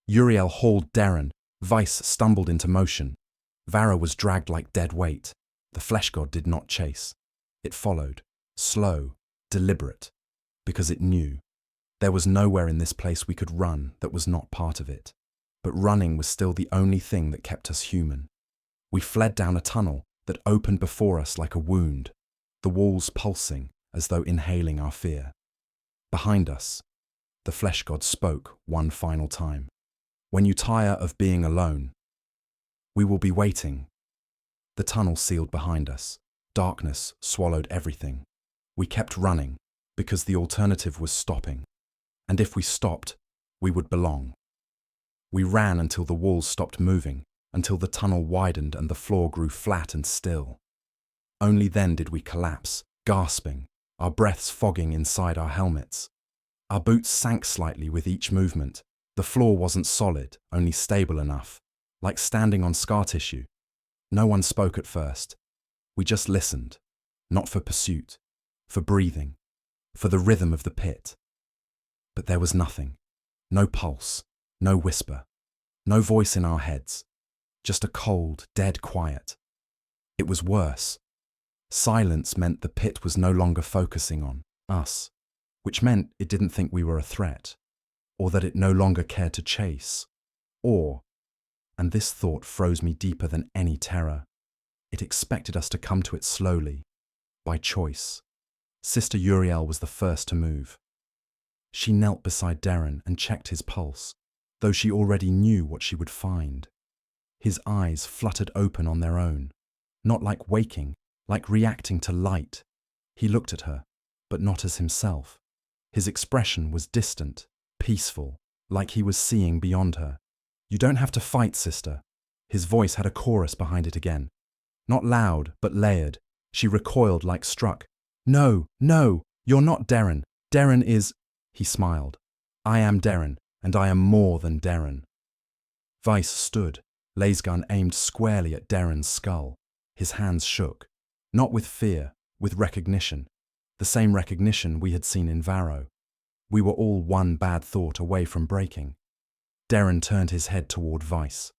Uriel hauled Darren. Vice stumbled into motion. Varro was dragged like dead weight. The flesh god did not chase. It followed, slow, deliberate, because it knew. There was nowhere in this place we could run that was not part of it. But running was still the only thing that kept us human. We fled down a tunnel that opened before us like a wound, the walls pulsing as though inhaling our fear. Behind us, the flesh god spoke one final time. When you tire of being alone, we will be waiting. The tunnel sealed behind us. Darkness swallowed everything. We kept running because the alternative was stopping. And if we stopped, we would belong. We ran until the walls stopped moving, until the tunnel widened and the floor grew flat and still. Only then did we collapse, gasping, our breaths fogging inside our helmets. Our boots sank slightly with each movement. The floor wasn't solid, only stable enough, like standing on scar tissue. No one spoke at first. We just listened, not for pursuit, for breathing, for the rhythm of the pit. But there was nothing, no pulse, no whisper, no voice in our heads, just a cold, dead quiet. It was worse. Silence meant the pit was no longer focusing on us, which meant it didn't think we were a threat, or that it no longer cared to chase, or, and this thought froze me deeper than any terror, it expected us to come to it slowly, by choice. Sister Uriel was the first to move. She knelt beside Darren and checked his pulse, though she already knew what she would find. His eyes fluttered open on their own, not like waking, like reacting to light. He looked at her, but not as himself. His expression was distant, peaceful, like he was seeing beyond her. You don't have to fight, sister. His voice had a chorus behind it again. Not loud, but layered. She recoiled like struck. No, no, you're not Darren. Darren is... He smiled. I am Darren, and I am more than Darren. Vice stood, lasegun aimed squarely at Darren's skull. His hands shook, not with fear, with recognition. The same recognition we had seen in Varro. We were all one bad thought away from breaking. Darren turned his head toward Vice.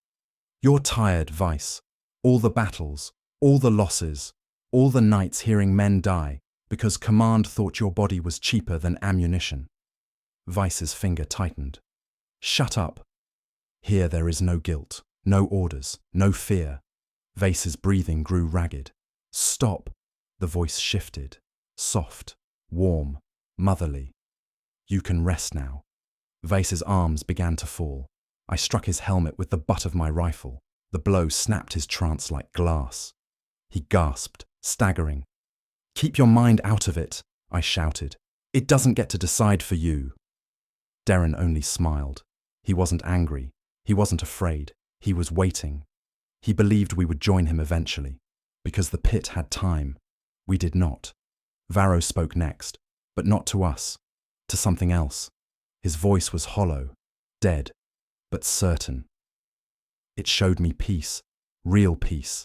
You're tired, Vice. All the battles, all the losses, all the nights hearing men die because Command thought your body was cheaper than ammunition. Vice's finger tightened. Shut up. Here there is no guilt, no orders, no fear. Vice's breathing grew ragged. Stop. The voice shifted, soft, warm, motherly. You can rest now. Vice's arms began to fall. I struck his helmet with the butt of my rifle. The blow snapped his trance like glass. He gasped, staggering. Keep your mind out of it, I shouted. It doesn't get to decide for you. Darren only smiled. He wasn't angry. He wasn't afraid. He was waiting. He believed we would join him eventually, because the pit had time. We did not. Varro spoke next, but not to us, to something else. His voice was hollow, dead, but certain. It showed me peace, real peace.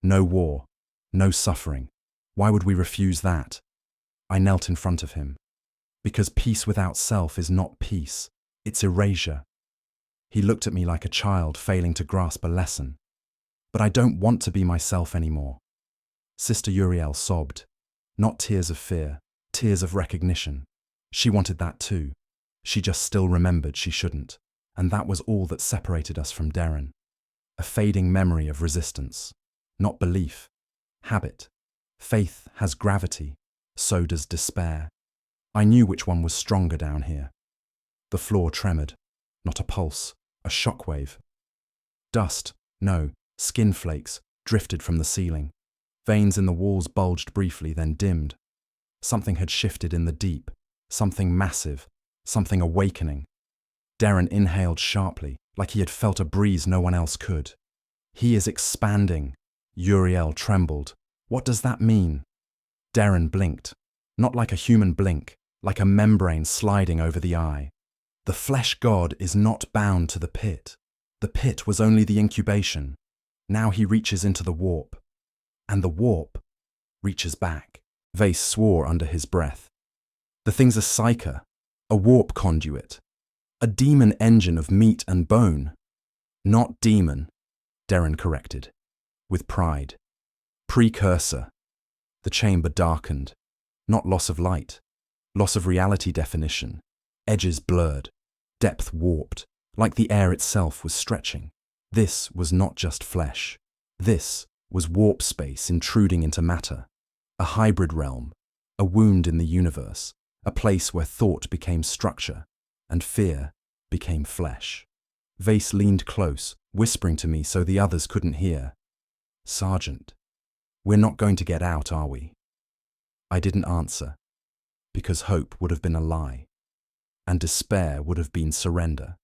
No war, no suffering. Why would we refuse that? I knelt in front of him. Because peace without self is not peace, it's erasure. He looked at me like a child failing to grasp a lesson. But I don't want to be myself anymore. Sister Uriel sobbed. Not tears of fear, tears of recognition. She wanted that too. She just still remembered she shouldn't. And that was all that separated us from Darren. A fading memory of resistance. Not belief. Habit. Faith has gravity. So does despair. I knew which one was stronger down here. The floor tremored. Not a pulse. A shockwave. Dust, no, skin flakes, drifted from the ceiling. Veins in the walls bulged briefly, then dimmed. Something had shifted in the deep. Something massive. Something awakening. Darren inhaled sharply, like he had felt a breeze no one else could. He is expanding. Uriel trembled. What does that mean? Darren blinked. Not like a human blink, like a membrane sliding over the eye. The flesh god is not bound to the pit. The pit was only the incubation. Now he reaches into the warp. And the warp reaches back. Vase swore under his breath. The thing's a psyker, a warp conduit, a demon engine of meat and bone. Not demon, Darren corrected, with pride. Precursor. The chamber darkened. Not loss of light, loss of reality definition. Edges blurred, depth warped, like the air itself was stretching. This was not just flesh. This was warp space intruding into matter. A hybrid realm, a wound in the universe, a place where thought became structure and fear became flesh. Vase leaned close, whispering to me so the others couldn't hear. Sergeant, we're not going to get out, are we? I didn't answer, because hope would have been a lie, and despair would have been surrender.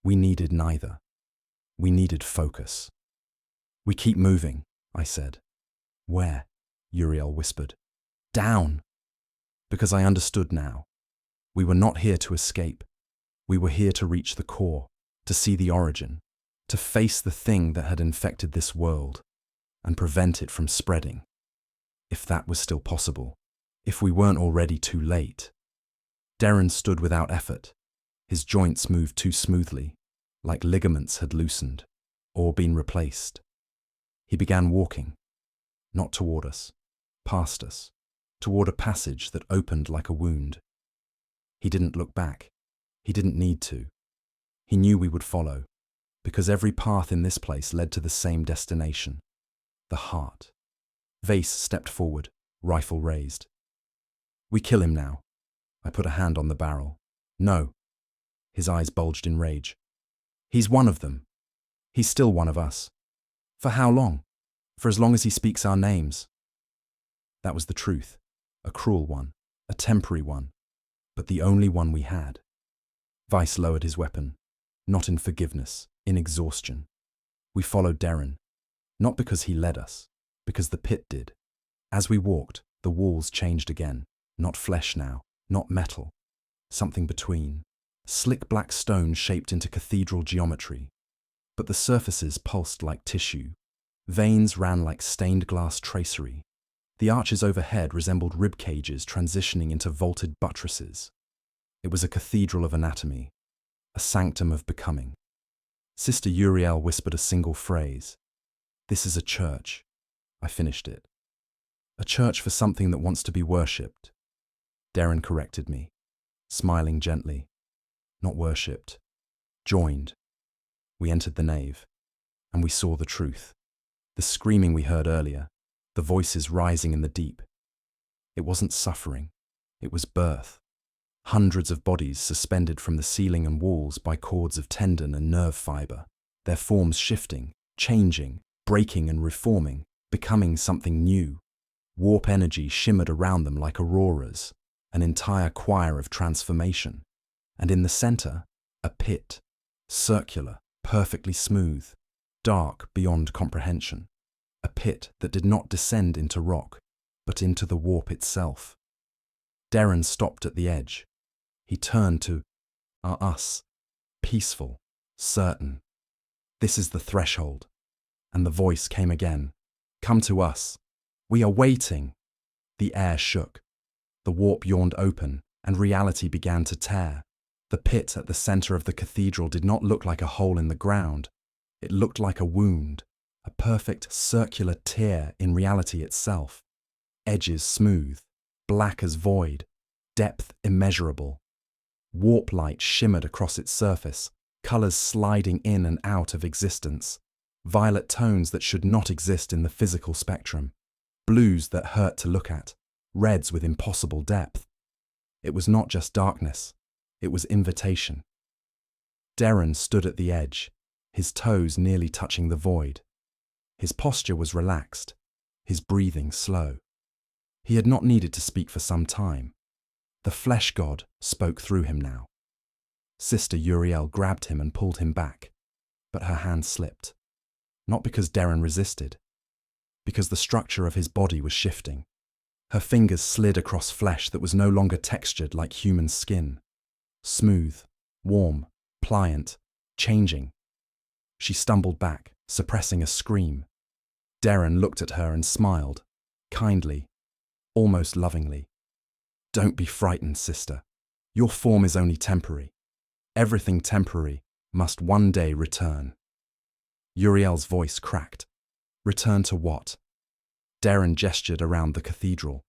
We needed neither. We needed focus. We keep moving, I said. Where? Uriel whispered. Down. Because I understood now. We were not here to escape. We were here to reach the core, to see the origin, to face the thing that had infected this world, and prevent it from spreading. If that was still possible. If we weren't already too late. Darren stood without effort. His joints moved too smoothly, like ligaments had loosened, or been replaced. He began walking, not toward us, past us, toward a passage that opened like a wound. He didn't look back. He didn't need to. He knew we would follow, because every path in this place led to the same destination, the heart. Vase stepped forward, rifle raised. We kill him now. I put a hand on the barrel. No. His eyes bulged in rage. He's one of them. He's still one of us. For how long? For as long as he speaks our names. That was the truth. A cruel one, a temporary one, but the only one we had. Vice lowered his weapon, not in forgiveness, in exhaustion. We followed Darren, not because he led us, because the pit did. As we walked, the walls changed again, not flesh now, not metal, something between. Slick black stone shaped into cathedral geometry, but the surfaces pulsed like tissue. Veins ran like stained glass tracery. The arches overhead resembled rib cages transitioning into vaulted buttresses. It was a cathedral of anatomy, a sanctum of becoming. Sister Uriel whispered a single phrase. This is a church. I finished it. A church for something that wants to be worshipped. Darren corrected me, smiling gently. Not worshipped. Joined. We entered the nave, and we saw the truth. The screaming we heard earlier, the voices rising in the deep. It wasn't suffering, it was birth. Hundreds of bodies suspended from the ceiling and walls by cords of tendon and nerve fiber, their forms shifting, changing, breaking and reforming, becoming something new. Warp energy shimmered around them like auroras, an entire choir of transformation. And in the center, a pit, circular, perfectly smooth, dark beyond comprehension. A pit that did not descend into rock, but into the warp itself. Darren stopped at the edge. He turned to us, peaceful, certain. This is the threshold. And the voice came again. Come to us. We are waiting. The air shook. The warp yawned open, and reality began to tear. The pit at the center of the cathedral did not look like a hole in the ground. It looked like a wound, a perfect circular tear in reality itself. Edges smooth, black as void, depth immeasurable. Warp light shimmered across its surface, colors sliding in and out of existence. Violet tones that should not exist in the physical spectrum. Blues that hurt to look at, reds with impossible depth. It was not just darkness. It was invitation. Darren stood at the edge, his toes nearly touching the void. His posture was relaxed, his breathing slow. He had not needed to speak for some time. The flesh god spoke through him now. Sister Uriel grabbed him and pulled him back, but her hand slipped. Not because Darren resisted, because the structure of his body was shifting. Her fingers slid across flesh that was no longer textured like human skin. Smooth, warm, pliant, changing. She stumbled back, suppressing a scream. Darren looked at her and smiled, kindly, almost lovingly. "Don't be frightened, sister. Your form is only temporary. Everything temporary must one day return." Uriel's voice cracked. Return to what? Darren gestured around the cathedral.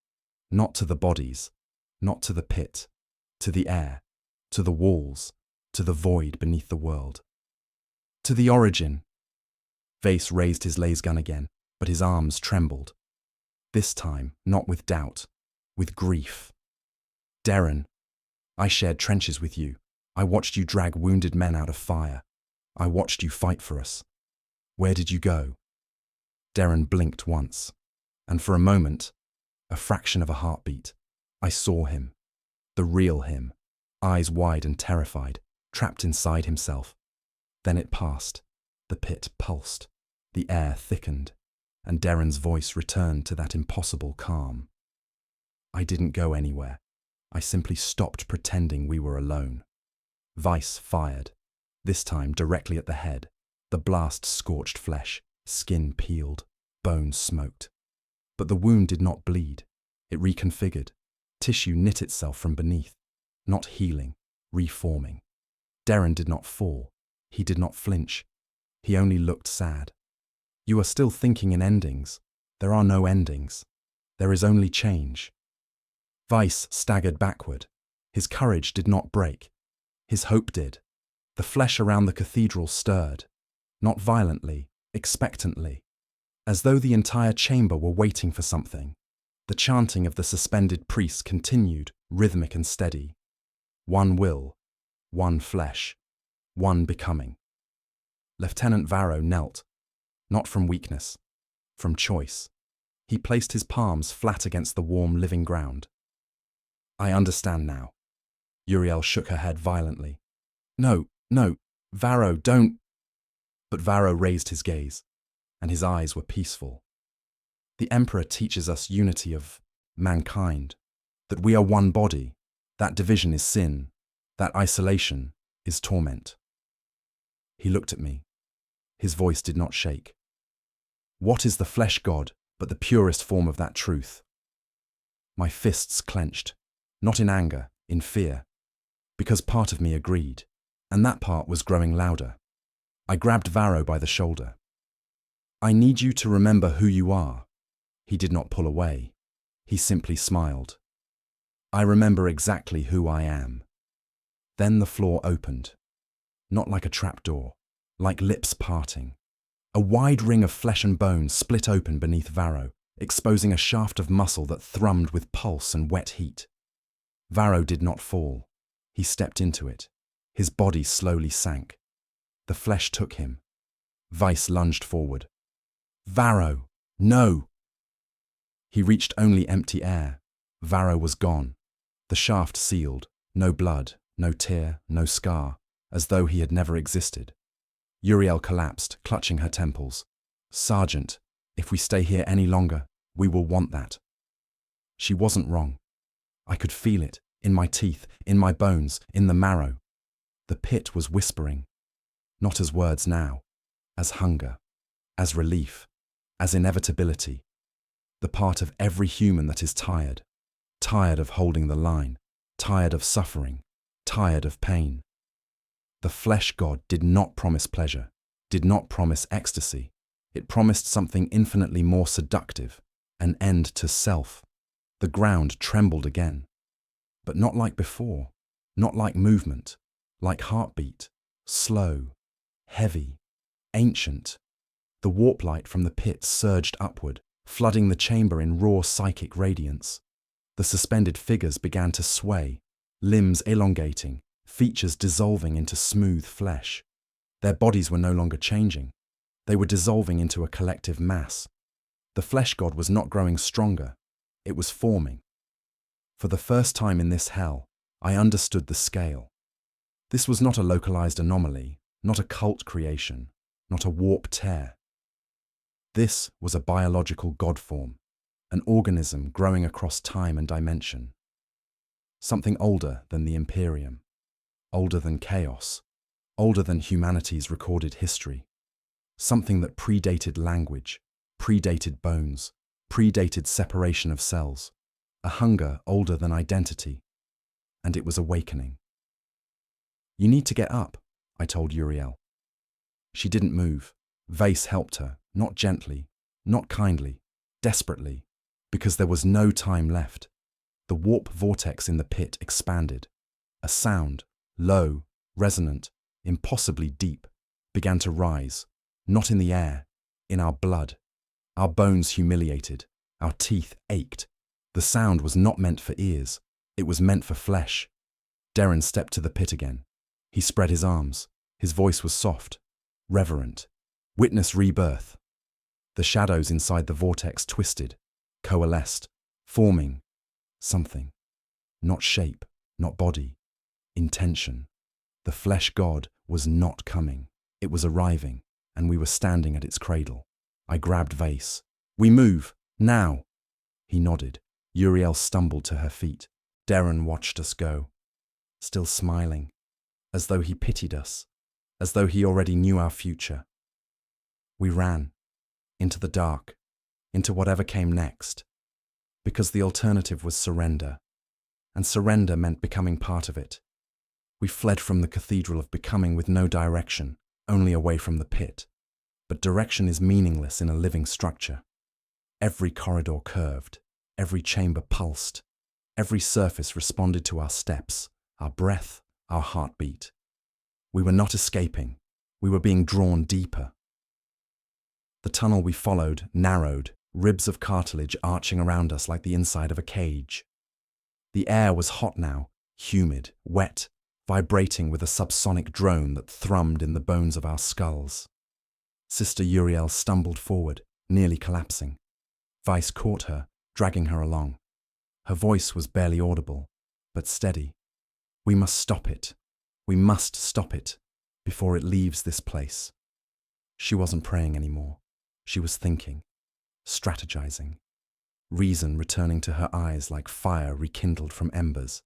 Not to the bodies, not to the pit, to the air, to the walls, to the void beneath the world. To the origin. Vase raised his lasgun again, but his arms trembled. This time, not with doubt, with grief. "Darren, I shared trenches with you. I watched you drag wounded men out of fire. I watched you fight for us. Where did you go?" Darren blinked once, and for a moment, a fraction of a heartbeat, I saw him, the real him, eyes wide and terrified, trapped inside himself. Then it passed. The pit pulsed, the air thickened, and Darren's voice returned to that impossible calm. "I didn't go anywhere. I simply stopped pretending we were alone." Vice fired, this time directly at the head. The blast scorched flesh, skin peeled, bones smoked. But the wound did not bleed. It reconfigured. Tissue knit itself from beneath, not healing, reforming. Darren did not fall. He did not flinch. He only looked sad. "You are still thinking in endings. There are no endings. There is only change." Vice staggered backward. His courage did not break. His hope did. The flesh around the cathedral stirred, not violently, expectantly, as though the entire chamber were waiting for something. The chanting of the suspended priests continued, rhythmic and steady. One will, one flesh, one becoming. Lieutenant Varro knelt, not from weakness, from choice. He placed his palms flat against the warm living ground. "I understand now." Uriel shook her head violently. No, Varro, don't." But Varro raised his gaze, and his eyes were peaceful. "The Emperor teaches us unity of mankind, that we are one body. That division is sin. That isolation is torment." He looked at me. His voice did not shake. "What is the flesh god but the purest form of that truth?" My fists clenched, not in anger, in fear, because part of me agreed, and that part was growing louder. I grabbed Varro by the shoulder. "I need you to remember who you are." He did not pull away. He simply smiled. "I remember exactly who I am." Then the floor opened. Not like a trapdoor, like lips parting. A wide ring of flesh and bone split open beneath Varro, exposing a shaft of muscle that thrummed with pulse and wet heat. Varro did not fall. He stepped into it. His body slowly sank. The flesh took him. Vice lunged forward. "Varro, no!" He reached only empty air. Varro was gone. The shaft sealed. No blood, no tear, no scar, as though he had never existed. Uriel collapsed, clutching her temples. "Sergeant, if we stay here any longer, we will want that." She wasn't wrong. I could feel it, in my teeth, in my bones, in the marrow. The pit was whispering, not as words now, as hunger, as relief, as inevitability. The part of every human that is tired, tired of holding the line, tired of suffering, tired of pain. The flesh god did not promise pleasure, did not promise ecstasy. It promised something infinitely more seductive, an end to self. The ground trembled again. But not like before, not like movement, like heartbeat, slow, heavy, ancient. The warp light from the pit surged upward, flooding the chamber in raw psychic radiance. The suspended figures began to sway, limbs elongating, features dissolving into smooth flesh. Their bodies were no longer changing. They were dissolving into a collective mass. The flesh god was not growing stronger. It was forming. For the first time in this hell, I understood the scale. This was not a localized anomaly, not a cult creation, not a warp tear. This was a biological god form, an organism growing across time and dimension. Something older than the Imperium, older than chaos, older than humanity's recorded history. Something that predated language, predated bones, predated separation of cells, a hunger older than identity, and it was awakening. "You need to get up," I told Uriel. She didn't move. Vase helped her, not gently, not kindly, desperately, because there was no time left. The warp vortex in the pit expanded. A sound, low, resonant, impossibly deep, began to rise, not in the air, in our blood. Our bones humiliated, our teeth ached. The sound was not meant for ears, it was meant for flesh. Darren stepped to the pit again. He spread his arms. His voice was soft, reverent. "Witness rebirth." The shadows inside the vortex twisted, coalesced, forming something. Not shape, not body. Intention. The flesh god was not coming. It was arriving, and we were standing at its cradle. I grabbed Vase. "We move, now." He nodded. Uriel stumbled to her feet. Darren watched us go, still smiling, as though he pitied us, as though he already knew our future. We ran, into the dark, into whatever came next, because the alternative was surrender, and surrender meant becoming part of it. We fled from the cathedral of becoming with no direction, only away from the pit. But direction is meaningless in a living structure. Every corridor curved, every chamber pulsed, every surface responded to our steps, our breath, our heartbeat. We were not escaping, we were being drawn deeper. The tunnel we followed narrowed, ribs of cartilage arching around us like the inside of a cage. The air was hot now, humid, wet, vibrating with a subsonic drone that thrummed in the bones of our skulls. Sister Uriel stumbled forward, nearly collapsing. Vice caught her, dragging her along. Her voice was barely audible, but steady. "We must stop it. We must stop it before it leaves this place." She wasn't praying anymore. She was thinking, strategizing. Reason returning to her eyes like fire rekindled from embers.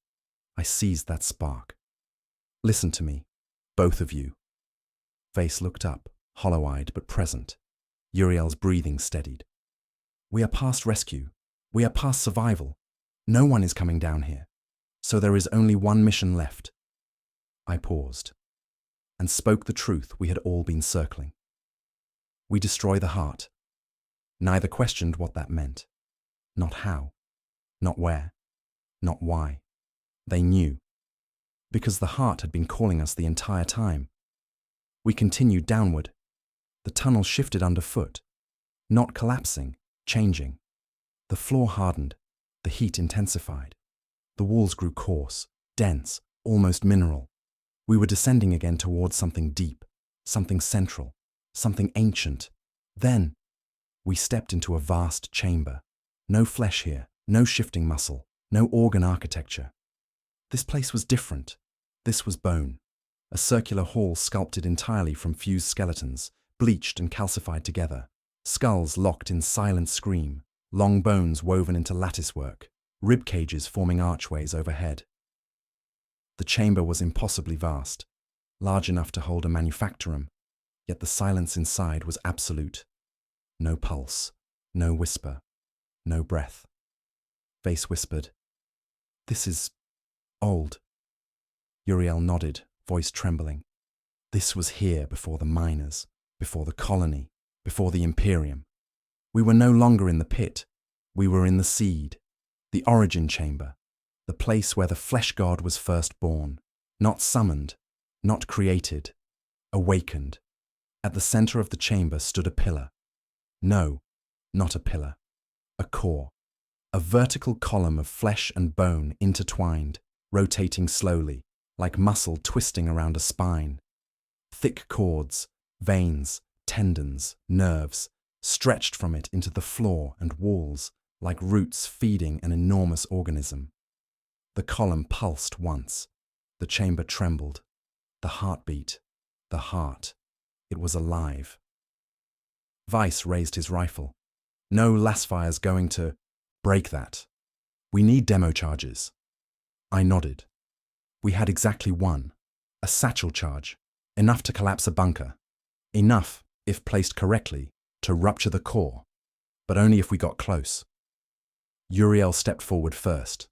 I seized that spark. "Listen to me, both of you." Vase looked up, hollow-eyed but present. Uriel's breathing steadied. "We are past rescue. We are past survival. No one is coming down here. So there is only one mission left." I paused and spoke the truth we had all been circling. We destroy the heart. Neither questioned what that meant. Not how, not where, not why. They knew. Because the heart had been calling us the entire time. We continued downward. The tunnel shifted underfoot, not collapsing, changing. The floor hardened, the heat intensified. The walls grew coarse, dense, almost mineral. We were descending again towards something deep, something central, something ancient. Then, we stepped into a vast chamber. No flesh here, no shifting muscle, no organ architecture. This place was different. This was bone. A circular hall sculpted entirely from fused skeletons, bleached and calcified together. Skulls locked in silent scream, long bones woven into latticework, rib cages forming archways overhead. The chamber was impossibly vast, large enough to hold a manufactorum, yet the silence inside was absolute. No pulse, no whisper, no breath. Vase whispered, "This is old." Uriel nodded, voice trembling. This was here before the miners, before the colony, before the Imperium. We were no longer in the pit. We were in the seed, the origin chamber, the place where the flesh god was first born, not summoned, not created, awakened. At the center of the chamber stood a pillar. No, not a pillar, a core, a vertical column of flesh and bone intertwined, rotating slowly, like muscle twisting around a spine. Thick cords, veins, tendons, nerves, stretched from it into the floor and walls, like roots feeding an enormous organism. The column pulsed once. The chamber trembled. The heartbeat, the heart. It was alive. Vice raised his rifle. "No Lasfire's going to..." Break that. We need demo charges. I nodded. We had exactly one. A satchel charge. Enough to collapse a bunker. Enough, if placed correctly, to rupture the core. But only if we got close. Uriel stepped forward first.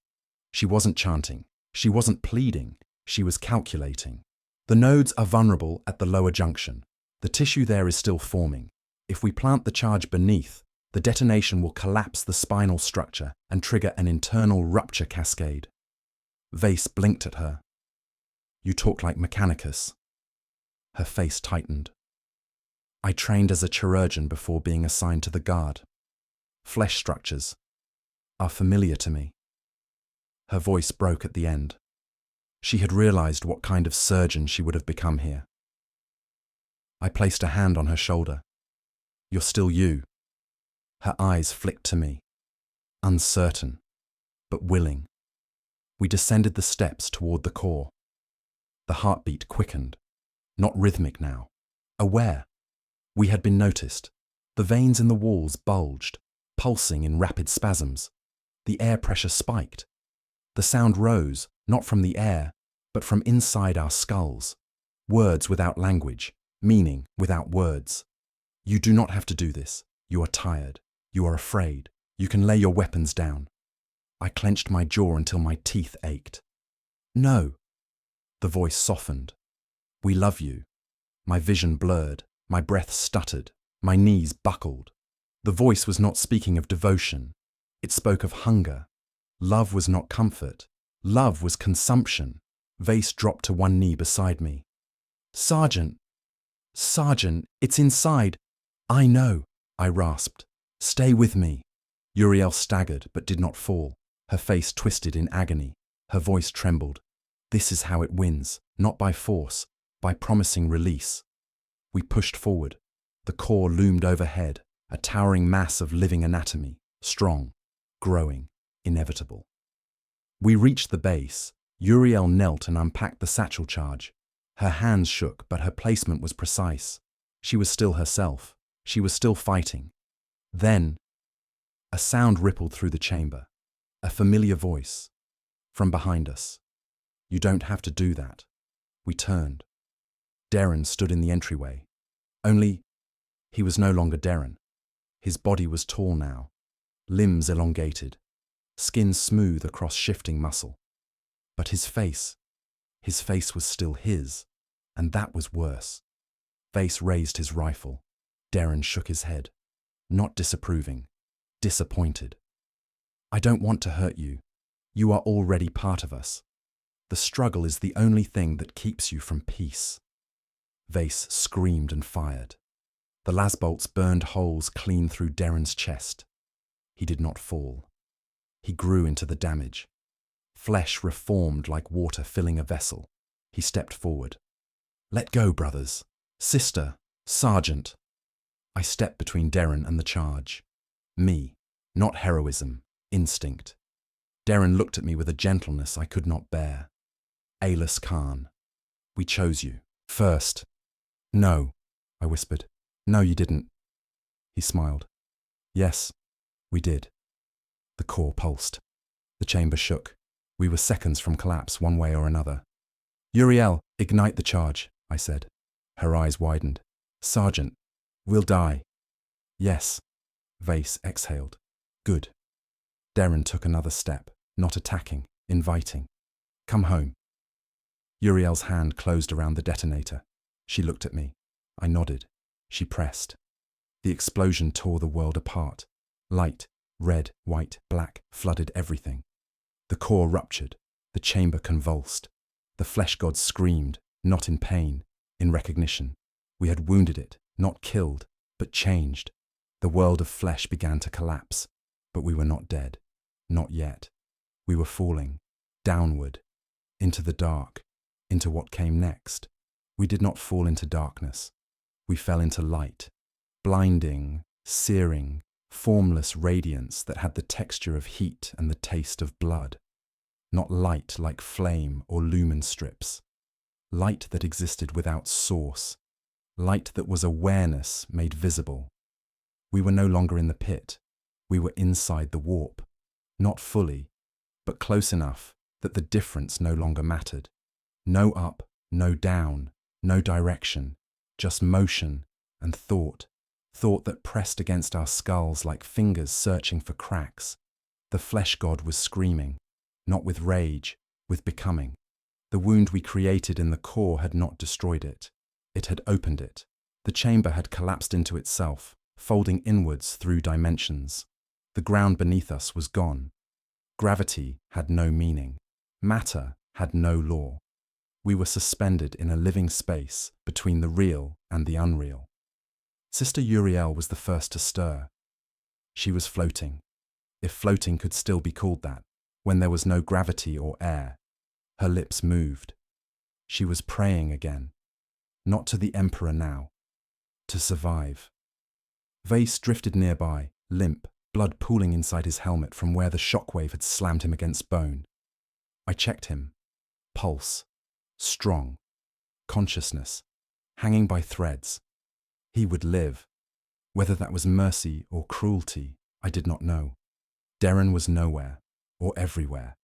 She wasn't chanting. She wasn't pleading. She was calculating. The nodes are vulnerable at the lower junction. The tissue there is still forming. If we plant the charge beneath, the detonation will collapse the spinal structure and trigger an internal rupture cascade. Vase blinked at her. You talk like Mechanicus. Her face tightened. I trained as a chirurgeon before being assigned to the guard. Flesh structures are familiar to me. Her voice broke at the end. She had realized what kind of surgeon she would have become here. I placed a hand on her shoulder. You're still you. Her eyes flicked to me. Uncertain, but willing. We descended the steps toward the core. The heartbeat quickened. Not rhythmic now. Aware. We had been noticed. The veins in the walls bulged, pulsing in rapid spasms. The air pressure spiked. The sound rose, not from the air, but from inside our skulls. Words without language, meaning without words. You do not have to do this. You are tired. You are afraid. You can lay your weapons down. I clenched my jaw until my teeth ached. No. The voice softened. We love you. My vision blurred. My breath stuttered. My knees buckled. The voice was not speaking of devotion. It spoke of hunger. Love was not comfort. Love was consumption. Vase dropped to one knee beside me. Sergeant! Sergeant, it's inside. I know, I rasped. Stay with me. Uriel staggered but did not fall. Her face twisted in agony. Her voice trembled. This is how it wins, not by force, by promising release. We pushed forward. The core loomed overhead, a towering mass of living anatomy, strong, growing, inevitable. We reached the base. Uriel knelt and unpacked the satchel charge. Her hands shook, but her placement was precise. She was still herself. She was still fighting. Then, a sound rippled through the chamber. A familiar voice. From behind us. You don't have to do that. We turned. Darren stood in the entryway. Only, he was no longer Darren. His body was tall now. Limbs elongated. Skin smooth across shifting muscle. But his face was still his, and that was worse. Vase raised his rifle. Darren shook his head. Not disapproving. Disappointed. I don't want to hurt you. You are already part of us. The struggle is the only thing that keeps you from peace. Vase screamed and fired. The las bolts burned holes clean through Darren's chest. He did not fall. He grew into the damage. Flesh reformed like water filling a vessel. He stepped forward. Let go, brothers. Sister. Sergeant. I stepped between Darren and the charge. Me. Not heroism. Instinct. Darren looked at me with a gentleness I could not bear. Ayless Khan. We chose you. First. No, I whispered. No, you didn't. He smiled. Yes, we did. The core pulsed. The chamber shook. We were seconds from collapse one way or another. Uriel, ignite the charge, I said. Her eyes widened. Sergeant, we'll die. Yes. Vase exhaled. Good. Darren took another step, not attacking, inviting. Come home. Uriel's hand closed around the detonator. She looked at me. I nodded. She pressed. The explosion tore the world apart. Light, red, white, black, flooded everything. The core ruptured. The chamber convulsed. The flesh god screamed, not in pain, in recognition. We had wounded it, not killed, but changed. The world of flesh began to collapse, but we were not dead. Not yet. We were falling, downward, into the dark, into what came next. We did not fall into darkness. We fell into light, blinding, searing, formless radiance that had the texture of heat and the taste of blood. Not light like flame or lumen strips. Light that existed without source. Light that was awareness made visible. We were no longer in the pit. We were inside the warp, Not fully, but close enough that the difference no longer mattered. No up, no down, no direction, just motion and thought. Thought that pressed against our skulls like fingers searching for cracks. The flesh god was screaming, not with rage, with becoming. The wound we created in the core had not destroyed it. It had opened it. The chamber had collapsed into itself, folding inwards through dimensions. The ground beneath us was gone. Gravity had no meaning. Matter had no law. We were suspended in a living space between the real and the unreal. Sister Uriel was the first to stir. She was floating, if floating could still be called that, when there was no gravity or air. Her lips moved. She was praying again. Not to the Emperor now. To survive. Vase drifted nearby, limp, blood pooling inside his helmet from where the shockwave had slammed him against bone. I checked him. Pulse. Strong. Consciousness. Hanging by threads. He would live. Whether that was mercy or cruelty, I did not know. Darren was nowhere, or everywhere,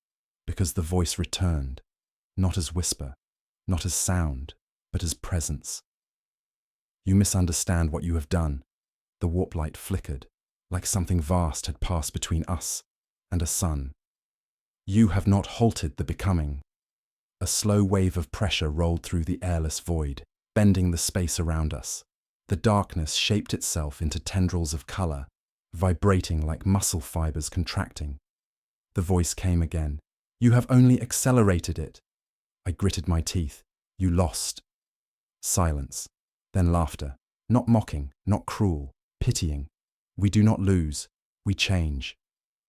because the voice returned, not as whisper, not as sound, but as presence. You misunderstand what you have done. The warp light flickered, like something vast had passed between us and a sun. You have not halted the becoming. A slow wave of pressure rolled through the airless void, bending the space around us. The darkness shaped itself into tendrils of color, vibrating like muscle fibers contracting. The voice came again. You have only accelerated it. I gritted my teeth. You lost. Silence. Then laughter. Not mocking, not cruel, pitying. We do not lose. We change.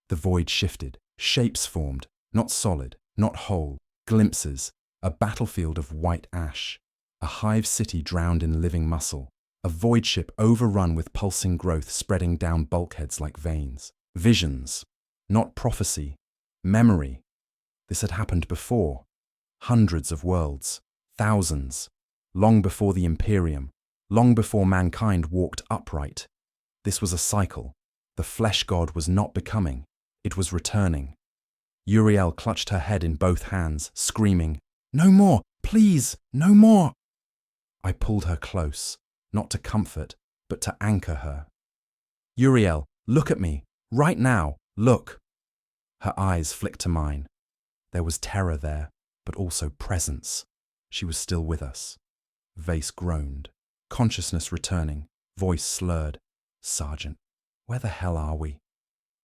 The void shifted. Shapes formed. Not solid, not whole. Glimpses. A battlefield of white ash. A hive city drowned in living muscle. A void ship overrun with pulsing growth spreading down bulkheads like veins. Visions. Not prophecy. Memory. This had happened before. Hundreds of worlds. Thousands. Long before the Imperium. Long before mankind walked upright. This was a cycle. The flesh god was not becoming. It was returning. Uriel clutched her head in both hands, screaming, "No more! Please! No more!" I pulled her close. Not to comfort, but to anchor her. Uriel, look at me. Right now. Look. Her eyes flicked to mine. There was terror there, but also presence. She was still with us. Vase groaned. Consciousness returning. Voice slurred. "Sergeant, where the hell are we?"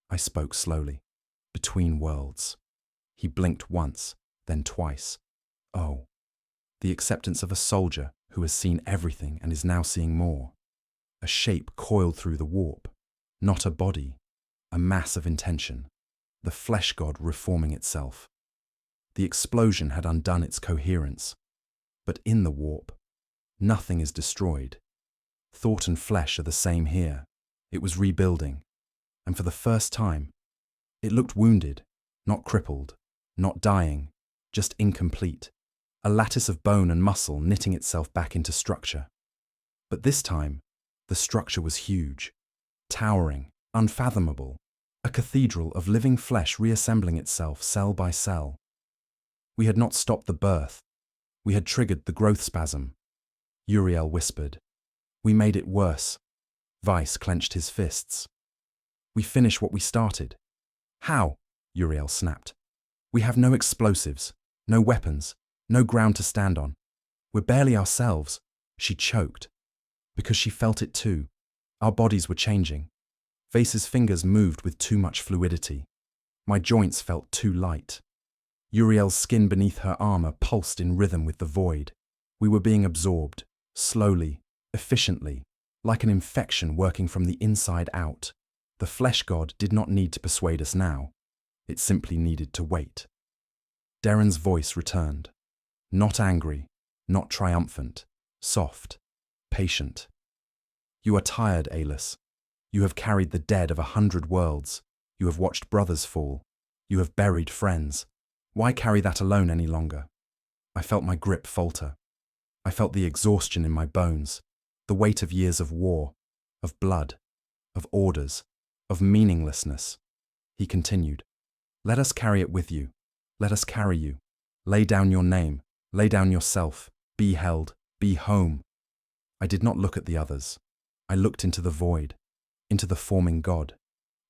I spoke slowly. Between worlds. He blinked once, then twice. Oh. The acceptance of a soldier who has seen everything and is now seeing more. A shape coiled through the warp. Not a body. A mass of intention. The flesh god reforming itself. The explosion had undone its coherence. But in the warp, nothing is destroyed. Thought and flesh are the same here. It was rebuilding. And for the first time, it looked wounded, not crippled, not dying, just incomplete. A lattice of bone and muscle knitting itself back into structure. But this time, the structure was huge, towering, unfathomable, a cathedral of living flesh reassembling itself cell by cell. We had not stopped the birth. We had triggered the growth spasm. Uriel whispered. We made it worse. Vice clenched his fists. We finished what we started. How? Uriel snapped. We have no explosives, no weapons, no ground to stand on. We're barely ourselves. She choked. Because she felt it too. Our bodies were changing. Vase's fingers moved with too much fluidity. My joints felt too light. Uriel's skin beneath her armor pulsed in rhythm with the void. We were being absorbed, slowly, efficiently, like an infection working from the inside out. The flesh god did not need to persuade us now. It simply needed to wait. Darren's voice returned. Not angry, not triumphant, soft, patient. You are tired, Aelus. You have carried the dead of 100 worlds. You have watched brothers fall. You have buried friends. Why carry that alone any longer? I felt my grip falter. I felt the exhaustion in my bones, the weight of years of war, of blood, of orders, of meaninglessness. He continued. Let us carry it with you. Let us carry you. Lay down your name. Lay down yourself. Be held. Be home. I did not look at the others. I looked into the void, into the forming God,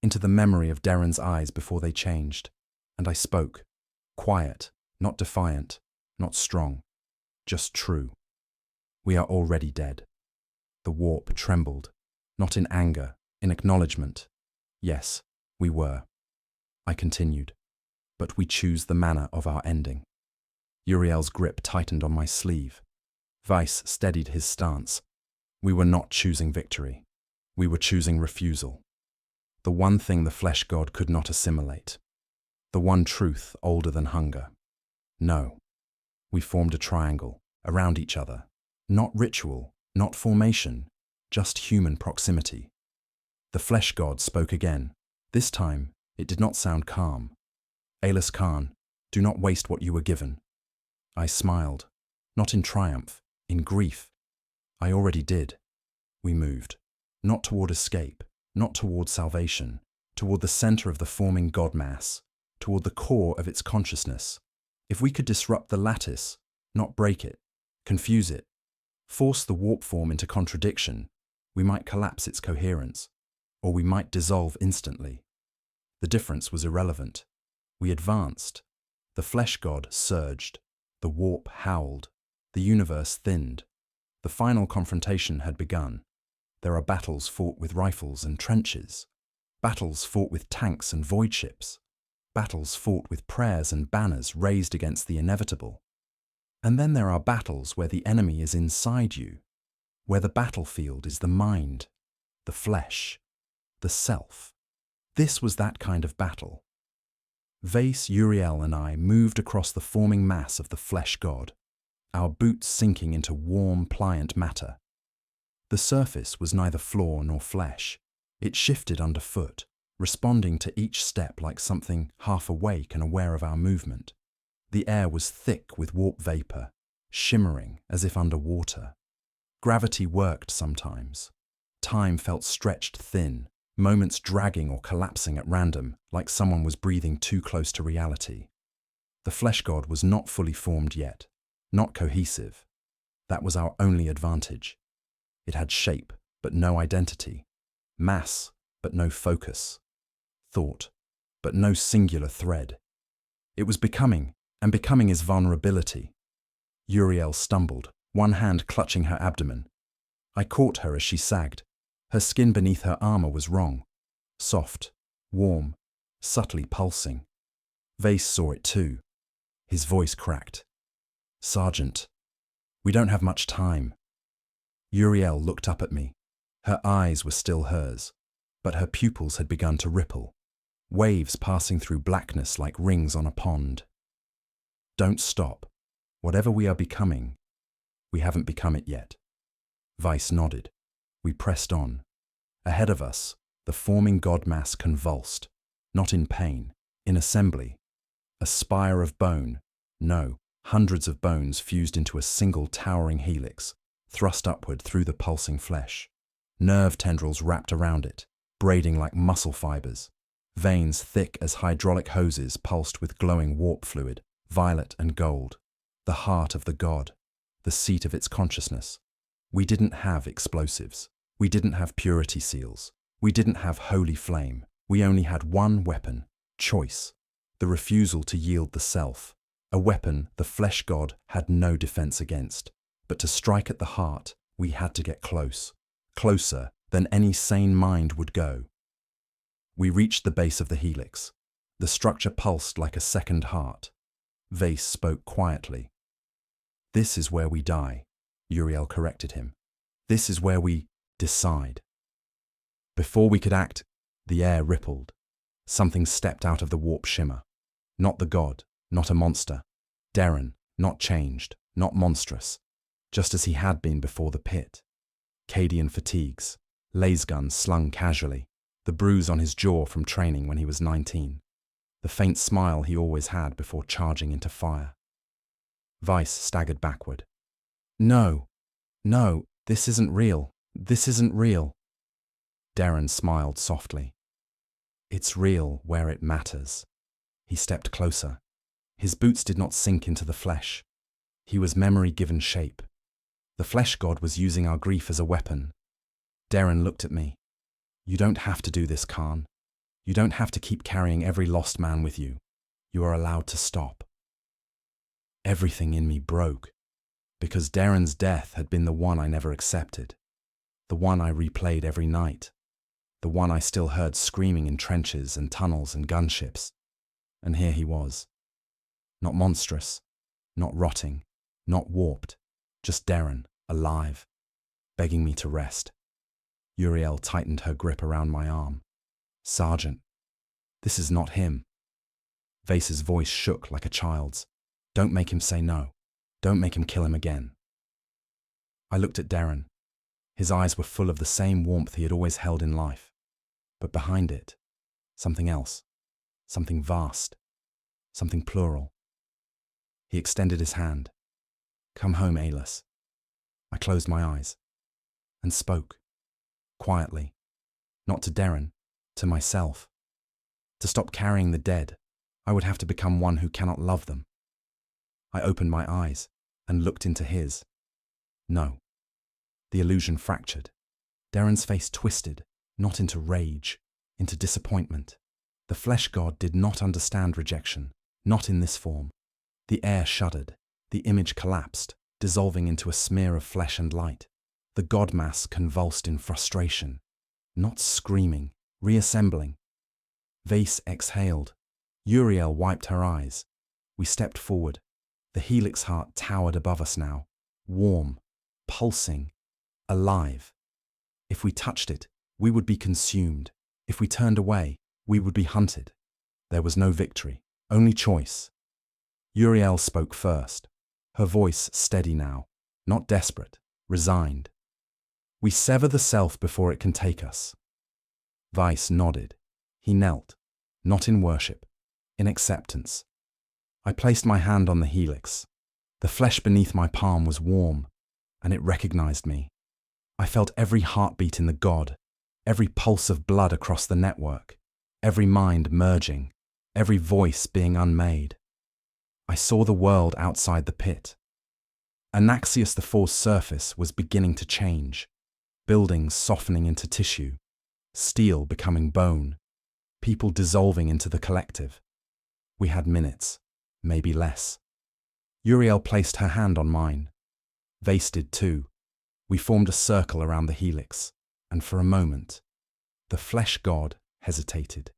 into the memory of Darren's eyes before they changed, and I spoke, quiet, not defiant, not strong, just true. We are already dead. The warp trembled, not in anger, in acknowledgement. Yes, we were. I continued, but we choose the manner of our ending. Uriel's grip tightened on my sleeve. Weiss steadied his stance. We were not choosing victory. We were choosing refusal. The one thing the flesh god could not assimilate. The one truth older than hunger. No. We formed a triangle, around each other. Not ritual, not formation, just human proximity. The flesh god spoke again. This time, it did not sound calm. Alis Khan, do not waste what you were given. I smiled, not in triumph, in grief. I already did. We moved, not toward escape, not toward salvation, toward the center of the forming God mass, toward the core of its consciousness. If we could disrupt the lattice, not break it, confuse it, force the warp form into contradiction, we might collapse its coherence, or we might dissolve instantly. The difference was irrelevant. We advanced. The flesh god surged. The warp howled. The universe thinned. The final confrontation had begun. There are battles fought with rifles and trenches. Battles fought with tanks and void ships. Battles fought with prayers and banners raised against the inevitable. And then there are battles where the enemy is inside you, where the battlefield is the mind, the flesh, the self. This was that kind of battle. Weiss, Uriel, and I moved across the forming mass of the flesh god, our boots sinking into warm, pliant matter. The surface was neither floor nor flesh. It shifted underfoot, responding to each step like something half awake and aware of our movement. The air was thick with warp vapor, shimmering as if underwater. Gravity worked sometimes. Time felt stretched thin, moments dragging or collapsing at random, like someone was breathing too close to reality. The flesh god was not fully formed yet, not cohesive. That was our only advantage. It had shape, but no identity. Mass, but no focus. Thought, but no singular thread. It was becoming, and becoming is vulnerability. Uriel stumbled, one hand clutching her abdomen. I caught her as she sagged. Her skin beneath her armor was wrong. Soft, warm, subtly pulsing. Weiss saw it too. His voice cracked. Sergeant, we don't have much time. Uriel looked up at me. Her eyes were still hers, but her pupils had begun to ripple, waves passing through blackness like rings on a pond. Don't stop. Whatever we are becoming, we haven't become it yet. Weiss nodded. We pressed on. Ahead of us, the forming god mass convulsed, not in pain, in assembly. A spire of bone, no, hundreds of bones fused into a single towering helix, thrust upward through the pulsing flesh. Nerve tendrils wrapped around it, braiding like muscle fibers. Veins thick as hydraulic hoses pulsed with glowing warp fluid, violet and gold. The heart of the god, the seat of its consciousness. We didn't have explosives. We didn't have purity seals. We didn't have holy flame. We only had one weapon, choice, the refusal to yield the self, a weapon the flesh god had no defense against. But to strike at the heart, we had to get close, closer than any sane mind would go. We reached the base of the helix. The structure pulsed like a second heart. Weiss spoke quietly. This is where we die, Uriel corrected him. This is where we decide. Before we could act, the air rippled. Something stepped out of the warp shimmer. Not the god, not a monster. Darren, not changed, not monstrous, just as he had been before the pit. Cadian fatigues, laser guns slung casually, the bruise on his jaw from training when he was 19, the faint smile he always had before charging into fire. Weiss staggered backward. No, this isn't real. This isn't real. Darren smiled softly. It's real where it matters. He stepped closer. His boots did not sink into the flesh. He was memory given shape. The flesh god was using our grief as a weapon. Darren looked at me. You don't have to do this, Khan. You don't have to keep carrying every lost man with you. You are allowed to stop. Everything in me broke, because Darren's death had been the one I never accepted, the one I replayed every night, the one I still heard screaming in trenches and tunnels and gunships. And here he was. Not monstrous, not rotting, not warped, just Darren, alive, begging me to rest. Uriel tightened her grip around my arm. Sergeant, this is not him. Vace's voice shook like a child's. Don't make him say no. Don't make him kill him again. I looked at Darren. His eyes were full of the same warmth he had always held in life. But behind it, something else. Something vast. Something plural. He extended his hand. Come home, Alis. I closed my eyes and spoke, quietly, not to Darren, to myself. To stop carrying the dead, I would have to become one who cannot love them. I opened my eyes and looked into his. No. The illusion fractured. Darren's face twisted, not into rage, into disappointment. The flesh god did not understand rejection, not in this form. The air shuddered. The image collapsed, dissolving into a smear of flesh and light. The god mass convulsed in frustration, not screaming, reassembling. Vase exhaled. Uriel wiped her eyes. We stepped forward. The helix heart towered above us now, warm, pulsing, alive. If we touched it, we would be consumed. If we turned away, we would be hunted. There was no victory, only choice. Uriel spoke first, her voice steady now, not desperate, resigned. We sever the self before it can take us. Vice nodded. He knelt, not in worship, in acceptance. I placed my hand on the helix. The flesh beneath my palm was warm, and it recognized me. I felt every heartbeat in the god, every pulse of blood across the network, every mind merging, every voice being unmade. I saw the world outside the pit. Anaxius IV's surface was beginning to change, buildings softening into tissue, steel becoming bone, people dissolving into the collective. We had minutes, maybe less. Uriel placed her hand on mine. Vase did too. We formed a circle around the helix, and for a moment, the flesh god hesitated,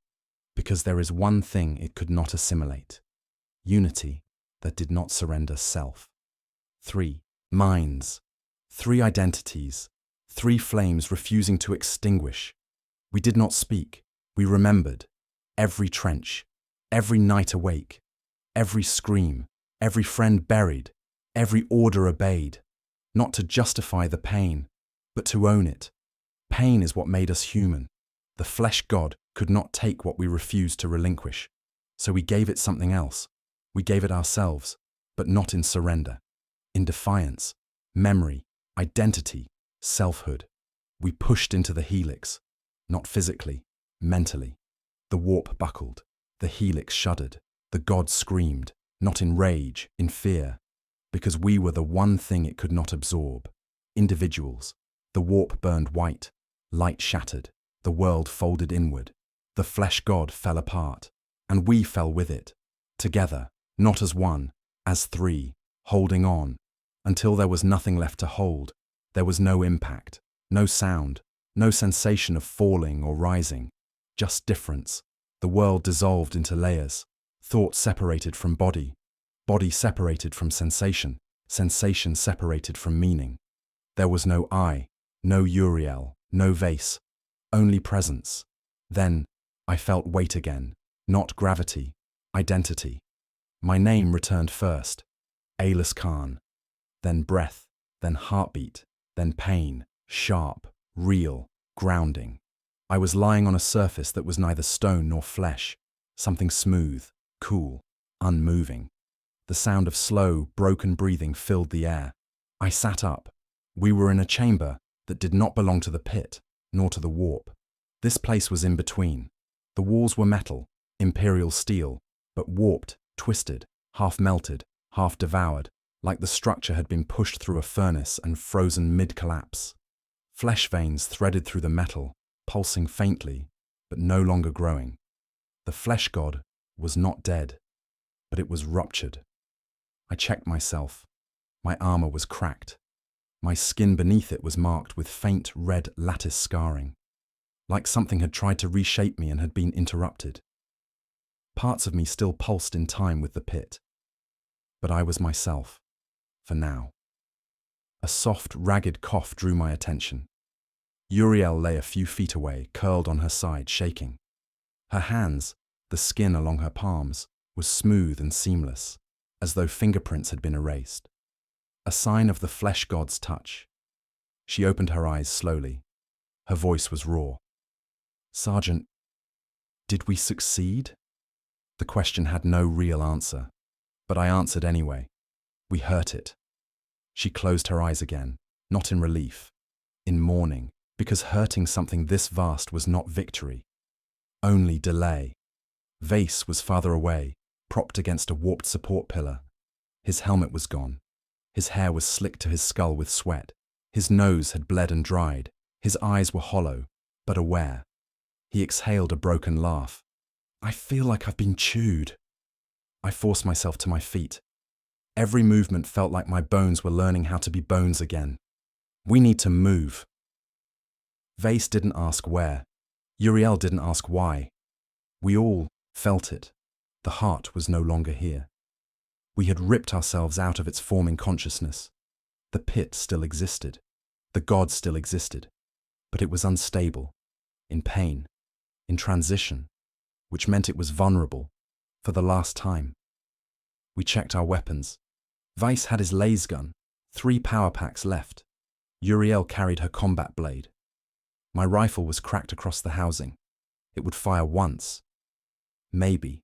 because there is one thing it could not assimilate: unity that did not surrender self. 3 minds, 3 identities, 3 flames refusing to extinguish. We did not speak. We remembered every trench, every night awake, every scream, every friend buried, every order obeyed, not to justify the pain, but to own it. Pain is what made us human. The flesh god could not take what we refused to relinquish, so we gave it something else. We gave it ourselves, but not in surrender, in defiance, memory, identity, selfhood. We pushed into the helix, not physically, mentally. The warp buckled, the helix shuddered, the god screamed, not in rage, in fear, because we were the one thing it could not absorb. Individuals. The warp burned white, light shattered, the world folded inward. The flesh god fell apart, and we fell with it, together, not as one, as 3, holding on, until there was nothing left to hold. There was no impact, no sound, no sensation of falling or rising, just difference. The world dissolved into layers, thought separated from body, body separated from sensation, sensation separated from meaning. There was no I, no Uriel, no Vase, only presence. Then, I felt weight again, not gravity, identity. My name returned first, Alis Khan, then breath, then heartbeat, then pain, sharp, real, grounding. I was lying on a surface that was neither stone nor flesh, something smooth, cool, unmoving. The sound of slow, broken breathing filled the air. I sat up. We were in a chamber that did not belong to the pit, nor to the warp. This place was in between. The walls were metal, imperial steel, but warped, twisted, half melted, half devoured, like the structure had been pushed through a furnace and frozen mid-collapse. Flesh veins threaded through the metal, pulsing faintly, but no longer growing. The flesh god was not dead, but it was ruptured. I checked myself. My armor was cracked. My skin beneath it was marked with faint red lattice scarring, like something had tried to reshape me and had been interrupted. Parts of me still pulsed in time with the pit. But I was myself, for now. A soft, ragged cough drew my attention. Uriel lay a few feet away, curled on her side, shaking. Her hands, the skin along her palms, was smooth and seamless, as though fingerprints had been erased. A sign of the flesh god's touch. She opened her eyes slowly. Her voice was raw. "Sergeant, did we succeed?" The question had no real answer, but I answered anyway. "We hurt it." She closed her eyes again, not in relief, in mourning, because hurting something this vast was not victory, only delay. Vase was farther away, propped against a warped support pillar. His helmet was gone. His hair was slicked to his skull with sweat. His nose had bled and dried. His eyes were hollow, but aware. He exhaled a broken laugh. "I feel like I've been chewed." I forced myself to my feet. Every movement felt like my bones were learning how to be bones again. "We need to move." Vase didn't ask where. Uriel didn't ask why. We all felt it. The heart was no longer here. We had ripped ourselves out of its forming consciousness. The pit still existed. The god still existed. But it was unstable, in pain, in transition, which meant it was vulnerable, for the last time. We checked our weapons. Vase had his laser gun, 3 power packs left. Uriel carried her combat blade. My rifle was cracked across the housing. It would fire once. Maybe.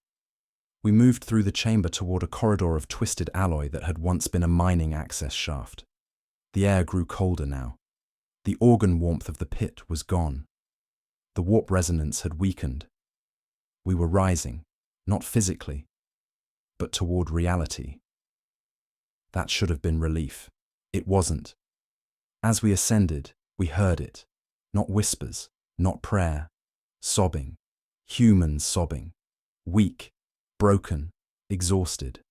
We moved through the chamber toward a corridor of twisted alloy that had once been a mining access shaft. The air grew colder now. The organ warmth of the pit was gone. The warp resonance had weakened. We were rising, not physically, but toward reality. That should have been relief. It wasn't. As we ascended, we heard it. Not whispers, not prayer. Sobbing. Humans sobbing. Weak, broken, exhausted.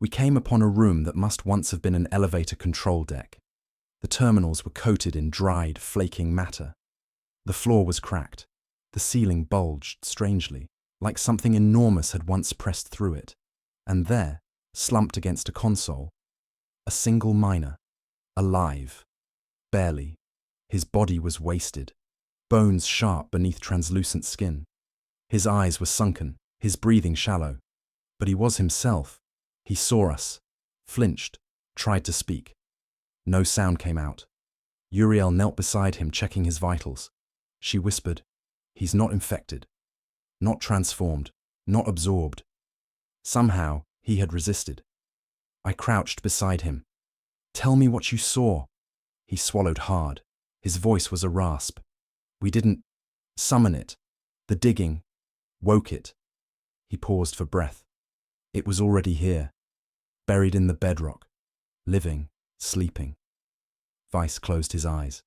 We came upon a room that must once have been an elevator control deck. The terminals were coated in dried, flaking matter. The floor was cracked. The ceiling bulged strangely, like something enormous had once pressed through it. And there, slumped against a console, a single miner, alive, barely. His body was wasted, bones sharp beneath translucent skin. His eyes were sunken, his breathing shallow. But he was himself. He saw us, flinched, tried to speak. No sound came out. Uriel knelt beside him, checking his vitals. She whispered, "He's not infected, not transformed, not absorbed." Somehow, he had resisted. I crouched beside him. "Tell me what you saw." He swallowed hard. His voice was a rasp. "We didn't summon it. The digging woke it." He paused for breath. "It was already here, buried in the bedrock, living, sleeping." Vase closed his eyes.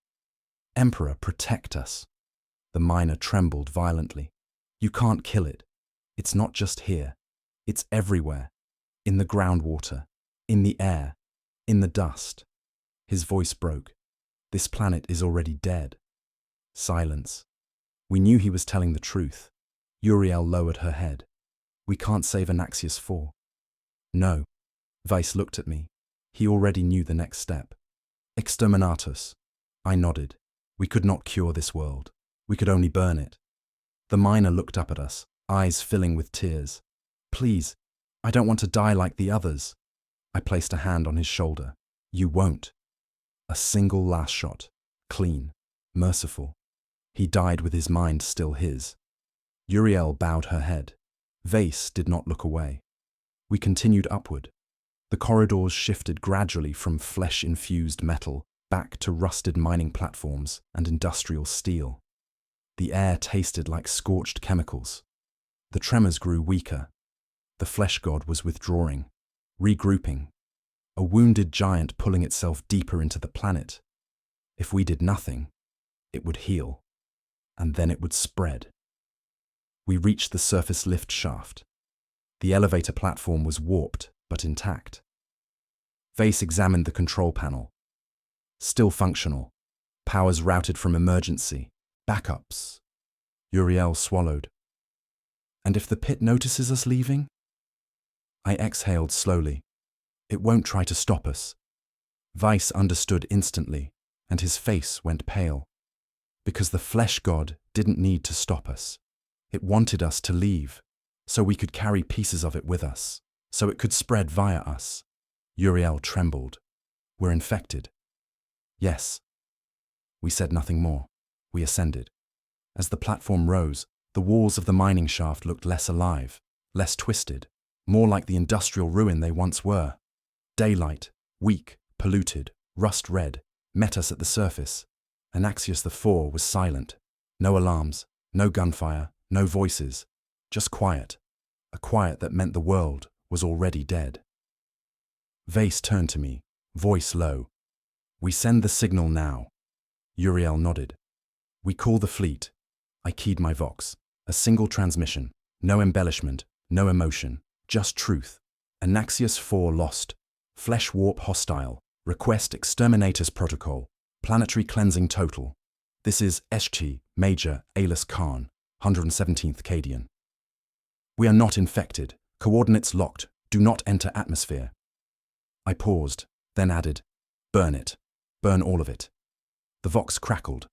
"Emperor, protect us." The miner trembled violently. "You can't kill it. It's not just here. It's everywhere. In the groundwater, in the air, in the dust." His voice broke. "This planet is already dead." Silence. We knew he was telling the truth. Uriel lowered her head. "We can't save Anaxius 4. "No." Vase looked at me. He already knew the next step. "Exterminatus." I nodded. We could not cure this world. We could only burn it. The miner looked up at us, eyes filling with tears. "Please, I don't want to die like the others." I placed a hand on his shoulder. "You won't." A single last shot, clean, merciful. He died with his mind still his. Uriel bowed her head. Vase did not look away. We continued upward. The corridors shifted gradually from flesh-infused metal back to rusted mining platforms and industrial steel. The air tasted like scorched chemicals. The tremors grew weaker. The flesh god was withdrawing, regrouping, a wounded giant pulling itself deeper into the planet. If we did nothing, it would heal, and then it would spread. We reached the surface lift shaft. The elevator platform was warped, but intact. Vase examined the control panel. Still functional. Powers routed from emergency. Backups. Uriel swallowed. And if the pit notices us leaving? I exhaled slowly. It won't try to stop us. Vice understood instantly, and his face went pale. Because the flesh god didn't need to stop us. It wanted us to leave, so we could carry pieces of it with us, so it could spread via us. Uriel trembled. We're infected. Yes. We said nothing more. We ascended. As the platform rose, the walls of the mining shaft looked less alive, less twisted, more like the industrial ruin they once were. Daylight, weak, polluted, rust-red, met us at the surface. Anaxius IV was silent. No alarms, no gunfire, no voices, just quiet. A quiet that meant the world was already dead. Vase turned to me, voice low. We send the signal now. Uriel nodded. We call the fleet. I keyed my vox. A single transmission. No embellishment, no emotion, just truth. Anaxius IV lost. Flesh warp hostile. Request exterminators protocol. Planetary cleansing total. This is etched, Major, Aelus Khan, 117th Cadian. We are not infected. Coordinates locked. Do not enter atmosphere. I paused, then added, burn it. Burn all of it. The vox crackled.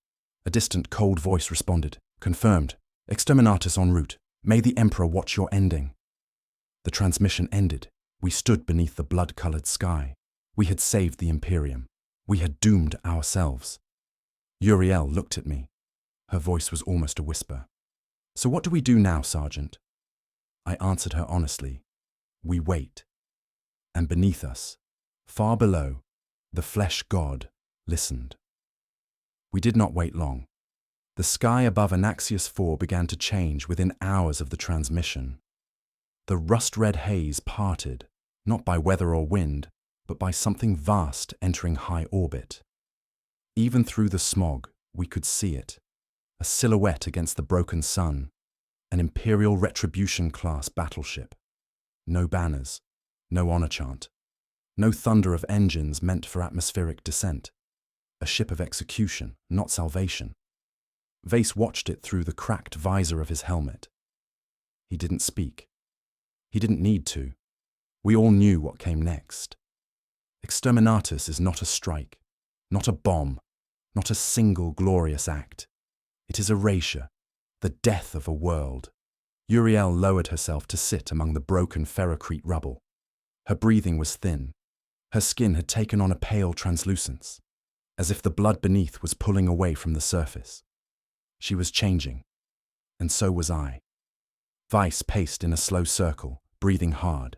A distant, cold voice responded. Confirmed. Exterminatus en route. May the Emperor watch your ending. The transmission ended. We stood beneath the blood-colored sky. We had saved the Imperium. We had doomed ourselves. Uriel looked at me. Her voice was almost a whisper. So what do we do now, Sergeant? I answered her honestly. We wait. And beneath us, far below, the flesh god listened. We did not wait long. The sky above Anaxius IV began to change within hours of the transmission. The rust-red haze parted, not by weather or wind, but by something vast entering high orbit. Even through the smog, we could see it, a silhouette against the broken sun, an Imperial Retribution-class battleship. No banners, no honor chant, no thunder of engines meant for atmospheric descent. A ship of execution, not salvation. Vase watched it through the cracked visor of his helmet. He didn't speak. He didn't need to. We all knew what came next. Exterminatus is not a strike, not a bomb, not a single glorious act. It is erasure, the death of a world. Uriel lowered herself to sit among the broken ferrocrete rubble. Her breathing was thin. Her skin had taken on a pale translucence, as if the blood beneath was pulling away from the surface. She was changing, and so was I. Vice paced in a slow circle, breathing hard.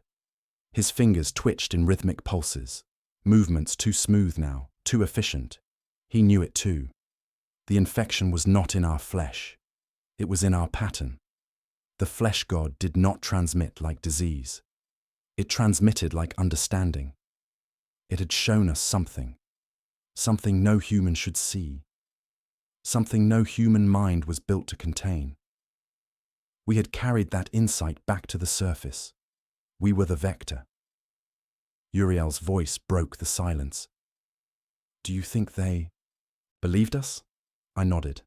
His fingers twitched in rhythmic pulses, movements too smooth now, too efficient. He knew it too. The infection was not in our flesh. It was in our pattern. The flesh god did not transmit like disease. It transmitted like understanding. It had shown us something no human should see, something no human mind was built to contain. We had carried that insight back to the surface. We were the vector. Uriel's voice broke the silence. Do you think they believed us? I nodded.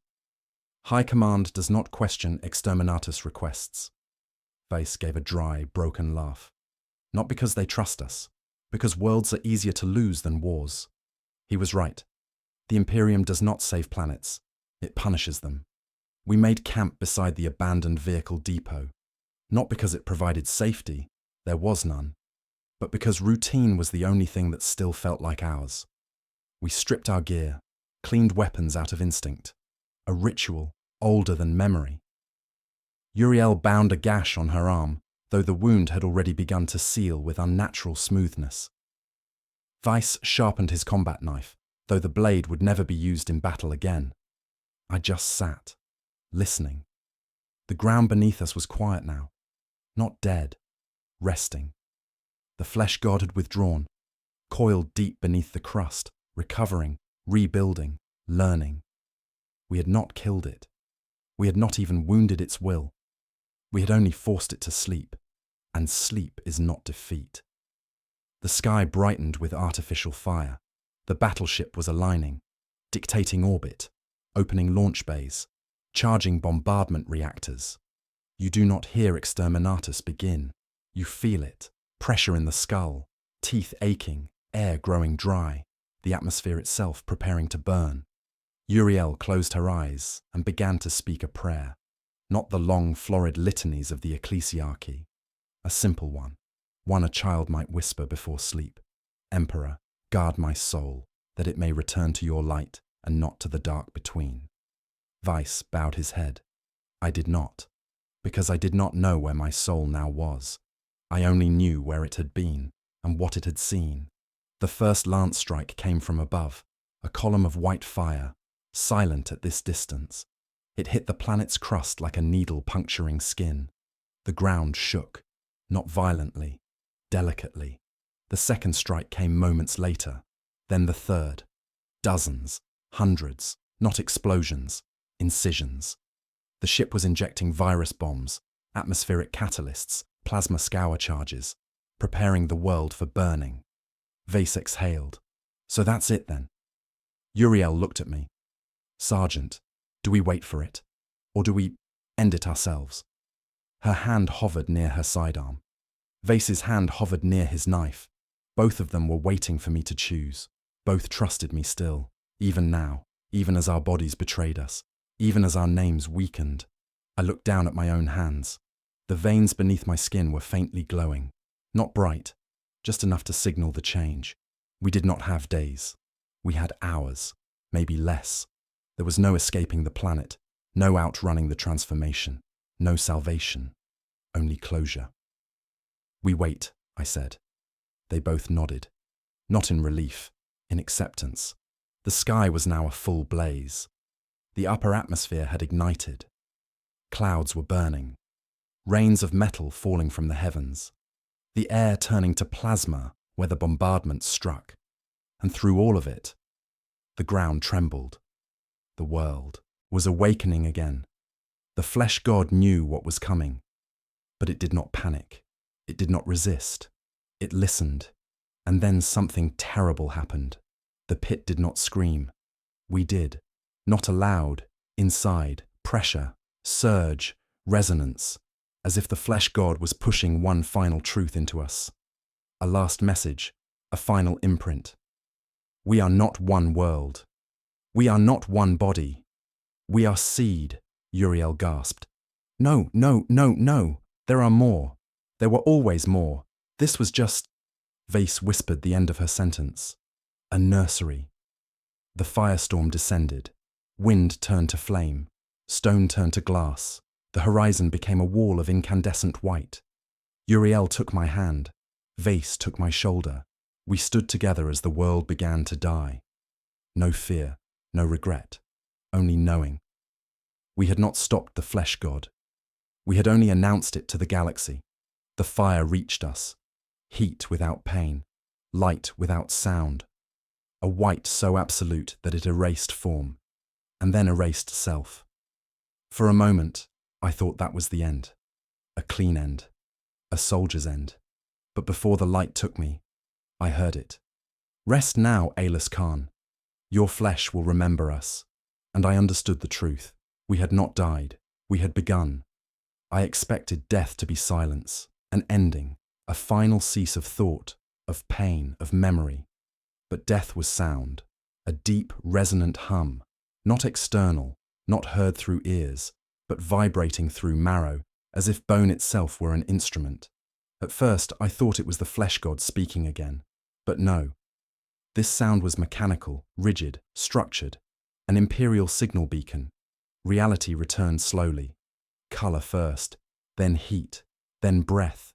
High Command does not question exterminatus requests. Vase gave a dry, broken laugh. Not because they trust us, because worlds are easier to lose than wars. He was right. The Imperium does not save planets. It punishes them. We made camp beside the abandoned vehicle depot, not because it provided safety, there was none, but because routine was the only thing that still felt like ours. We stripped our gear, cleaned weapons out of instinct, a ritual older than memory. Uriel bound a gash on her arm, though the wound had already begun to seal with unnatural smoothness. Vice sharpened his combat knife, though the blade would never be used in battle again. I just sat, listening. The ground beneath us was quiet now, not dead, resting. The flesh god had withdrawn, coiled deep beneath the crust, recovering, rebuilding, learning. We had not killed it. We had not even wounded its will. We had only forced it to sleep, and sleep is not defeat. The sky brightened with artificial fire. The battleship was aligning, dictating orbit, opening launch bays, charging bombardment reactors. You do not hear Exterminatus begin. You feel it, pressure in the skull, teeth aching, air growing dry, the atmosphere itself preparing to burn. Uriel closed her eyes and began to speak a prayer, not the long, florid litanies of the ecclesiarchy, a simple one a child might whisper before sleep. Emperor, guard my soul, that it may return to your light and not to the dark between. Vice bowed his head. I did not, because I did not know where my soul now was. I only knew where it had been and what it had seen. The first lance strike came from above, a column of white fire, silent at this distance. It hit the planet's crust like a needle puncturing skin. The ground shook, not violently, delicately. The second strike came moments later, then the third. Dozens, hundreds, not explosions, incisions. The ship was injecting virus bombs, atmospheric catalysts, plasma scour charges, preparing the world for burning. Vase exhaled. So that's it then. Uriel looked at me. Sergeant, do we wait for it? Or do we end it ourselves? Her hand hovered near her sidearm. Vase's hand hovered near his knife. Both of them were waiting for me to choose. Both trusted me still, even now, even as our bodies betrayed us, even as our names weakened. I looked down at my own hands. The veins beneath my skin were faintly glowing. Not bright, just enough to signal the change. We did not have days. We had hours, maybe less. There was no escaping the planet, no outrunning the transformation, no salvation, only closure. We wait, I said. They both nodded. Not in relief, in acceptance. The sky was now a full blaze. The upper atmosphere had ignited. Clouds were burning. Rains of metal falling from the heavens. The air turning to plasma where the bombardment struck. And through all of it, the ground trembled. The world was awakening again. The flesh god knew what was coming, but it did not panic. It did not resist. It listened. And then something terrible happened. The pit did not scream. We did. Not aloud, inside, pressure, surge, resonance, as if the flesh god was pushing one final truth into us. A last message, a final imprint. We are not one world. We are not one body. We are seed, Uriel gasped. No, no, no, no. There are more. There were always more. This was just... Vase whispered the end of her sentence. A nursery. The firestorm descended. Wind turned to flame. Stone turned to glass. The horizon became a wall of incandescent white. Uriel took my hand. Vase took my shoulder. We stood together as the world began to die. No fear, no regret, only knowing. We had not stopped the flesh god. We had only announced it to the galaxy. The fire reached us. Heat without pain, light without sound. A white so absolute that it erased form, and then erased self. For a moment, I thought that was the end. A clean end. A soldier's end. But before the light took me, I heard it. Rest now, Aelus Khan. Your flesh will remember us. And I understood the truth. We had not died. We had begun. I expected death to be silence, an ending, a final cease of thought, of pain, of memory. But death was sound, a deep, resonant hum, not external, not heard through ears, but vibrating through marrow, as if bone itself were an instrument. At first, I thought it was the flesh god speaking again. But no. This sound was mechanical, rigid, structured, an imperial signal beacon. Reality returned slowly. Color first, then heat, then breath.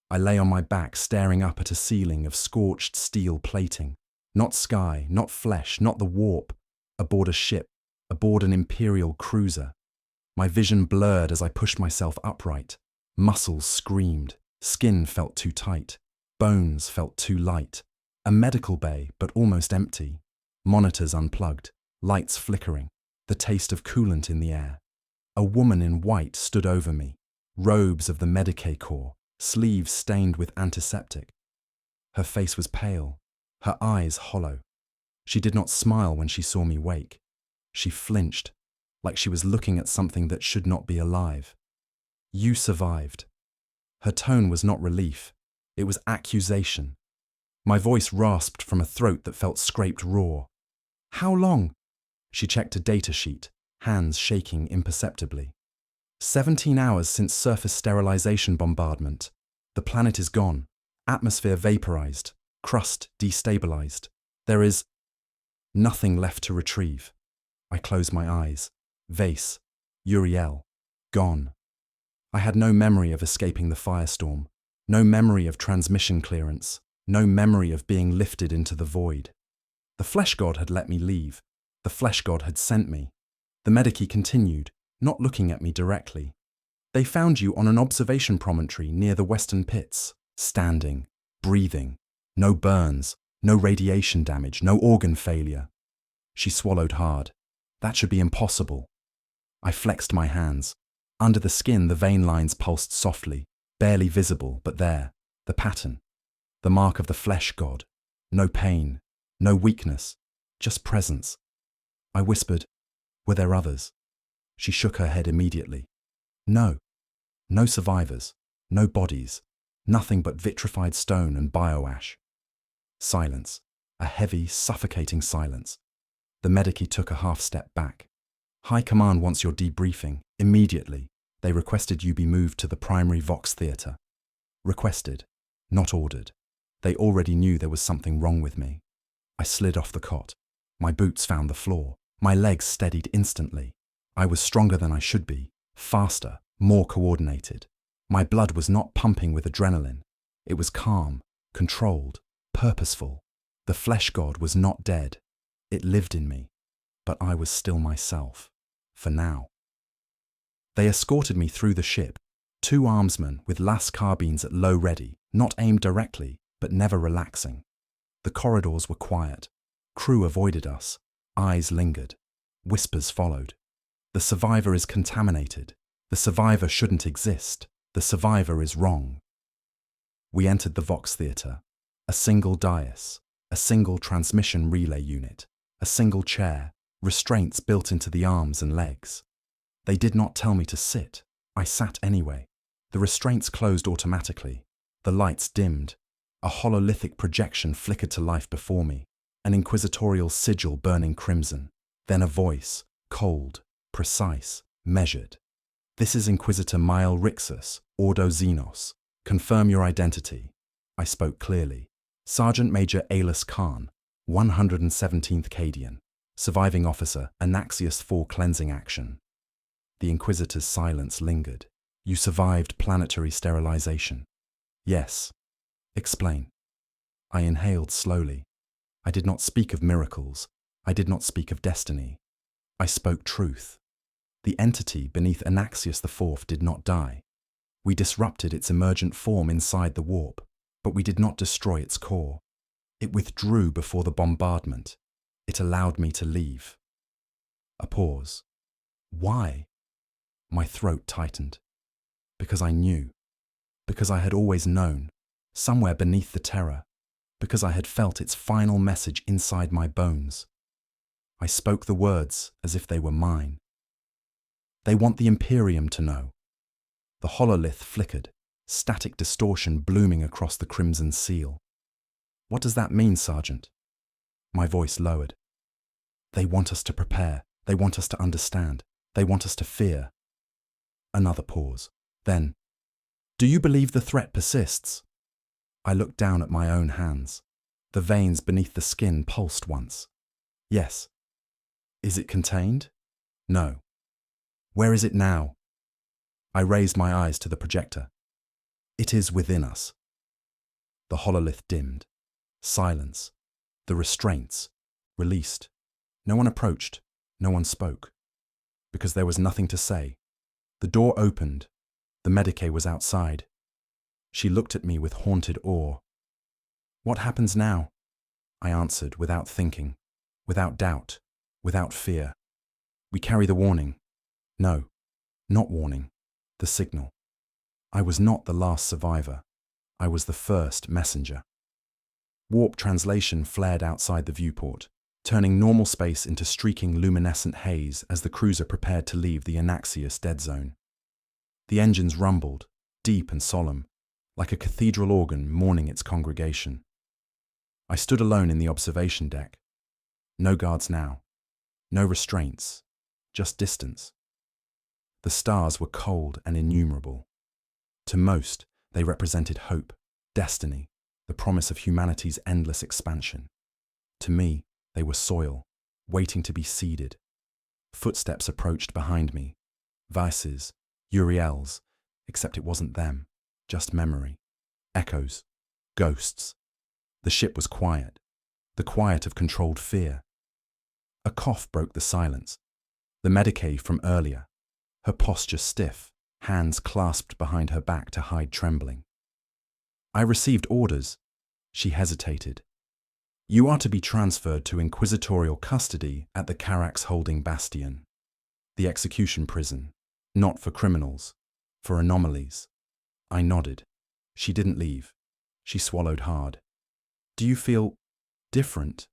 I lay on my back staring up at a ceiling of scorched steel plating. Not sky, not flesh, not the warp. Aboard a ship, aboard an imperial cruiser. My vision blurred as I pushed myself upright. Muscles screamed. Skin felt too tight. Bones felt too light. A medical bay, but almost empty. Monitors unplugged. Lights flickering. The taste of coolant in the air. A woman in white stood over me. Robes of the Medicae Corps. Sleeves stained with antiseptic. Her face was pale. Her eyes hollow. She did not smile when she saw me wake. She flinched, like she was looking at something that should not be alive. You survived. Her tone was not relief. It was accusation. My voice rasped from a throat that felt scraped raw. How long? She checked a data sheet, hands shaking imperceptibly. 17 hours since surface sterilization bombardment. The planet is gone. Atmosphere vaporized. Crust destabilized. There is nothing left to retrieve. I closed my eyes. Vase, Uriel, gone. I had no memory of escaping the firestorm, no memory of transmission clearance, no memory of being lifted into the void. The flesh god had let me leave. The flesh god had sent me. The Medici continued, not looking at me directly. They found you on an observation promontory near the western pits, standing, breathing, no burns, no radiation damage, no organ failure. She swallowed hard. That should be impossible. I flexed my hands. Under the skin, the vein lines pulsed softly, barely visible, but there, the pattern. The mark of the flesh god. No pain, no weakness, just presence. I whispered, were there others? She shook her head immediately. No. No survivors, no bodies, nothing but vitrified stone and bioash. Silence, a heavy, suffocating silence. The Medici took a half step back. High Command wants your debriefing, immediately. They requested you be moved to the primary Vox Theatre. Requested, not ordered. They already knew there was something wrong with me. I slid off the cot. My boots found the floor. My legs steadied instantly. I was stronger than I should be, faster, more coordinated. My blood was not pumping with adrenaline. It was calm, controlled, purposeful. The flesh god was not dead. It lived in me, but I was still myself, for now. They escorted me through the ship, 2 armsmen with las carbines at low ready, not aimed directly, but never relaxing. The corridors were quiet. Crew avoided us. Eyes lingered. Whispers followed. The survivor is contaminated. The survivor shouldn't exist. The survivor is wrong. We entered the Vox Theatre. A single dais, a single transmission relay unit, a single chair, restraints built into the arms and legs. They did not tell me to sit. I sat anyway. The restraints closed automatically. The lights dimmed. A hololithic projection flickered to life before me, an inquisitorial sigil burning crimson. Then a voice, cold, precise, measured. This is Inquisitor Mael Rixus, Ordo Xenos. Confirm your identity. I spoke clearly. Sergeant Major Aelus Khan, 117th Cadian. Surviving officer, Anaxius 4 cleansing action. The Inquisitor's silence lingered. You survived planetary sterilization. Yes. Explain. I inhaled slowly. I did not speak of miracles. I did not speak of destiny. I spoke truth. The entity beneath Anaxius IV did not die. We disrupted its emergent form inside the warp, but we did not destroy its core. It withdrew before the bombardment. It allowed me to leave. A pause. Why? My throat tightened. Because I knew. Because I had always known. Somewhere beneath the terror. Because I had felt its final message inside my bones. I spoke the words as if they were mine. They want the Imperium to know. The hololith flickered, static distortion blooming across the crimson seal. What does that mean, Sergeant? My voice lowered. They want us to prepare. They want us to understand. They want us to fear. Another pause. Then, do you believe the threat persists? I looked down at my own hands. The veins beneath the skin pulsed once. Yes. Is it contained? No. Where is it now? I raised my eyes to the projector. It is within us. The hololith dimmed. Silence. The restraints. Released. No one approached. No one spoke. Because there was nothing to say. The door opened. The Medicae was outside. She looked at me with haunted awe. What happens now? I answered without thinking, without doubt, without fear. We carry the warning. No, not warning, the signal. I was not the last survivor. I was the first messenger. Warp translation flared outside the viewport, turning normal space into streaking luminescent haze as the cruiser prepared to leave the Anaxius dead zone. The engines rumbled, deep and solemn, like a cathedral organ mourning its congregation. I stood alone in the observation deck. No guards now. No restraints. Just distance. The stars were cold and innumerable. To most, they represented hope, destiny, the promise of humanity's endless expansion. To me, they were soil, waiting to be seeded. Footsteps approached behind me. Vices, Uriels, except it wasn't them, just memory. Echoes, ghosts. The ship was quiet, the quiet of controlled fear. A cough broke the silence. The Medicae from earlier, her posture stiff, hands clasped behind her back to hide trembling. I received orders. She hesitated. You are to be transferred to inquisitorial custody at the Carax Holding Bastion, the execution prison, not for criminals, for anomalies. I nodded. She didn't leave. She swallowed hard. Do you feel different?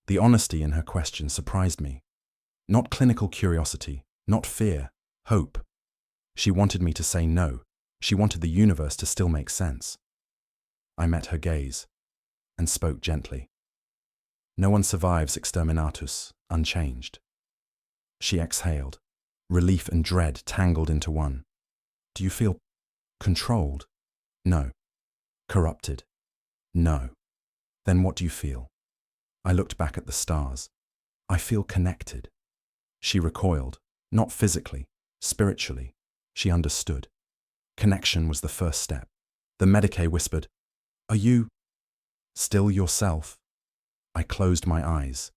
The honesty in her question surprised me. Not clinical curiosity, not fear, hope. She wanted me to say no. She wanted the universe to still make sense. I met her gaze and spoke gently. No one survives exterminatus unchanged. She exhaled, relief and dread tangled into one. Do you feel controlled? No. Corrupted? No. Then what do you feel? I looked back at the stars. I feel connected. She recoiled, not physically, spiritually. She understood. Connection was the first step. The Medicae whispered, Are you still yourself? I closed my eyes.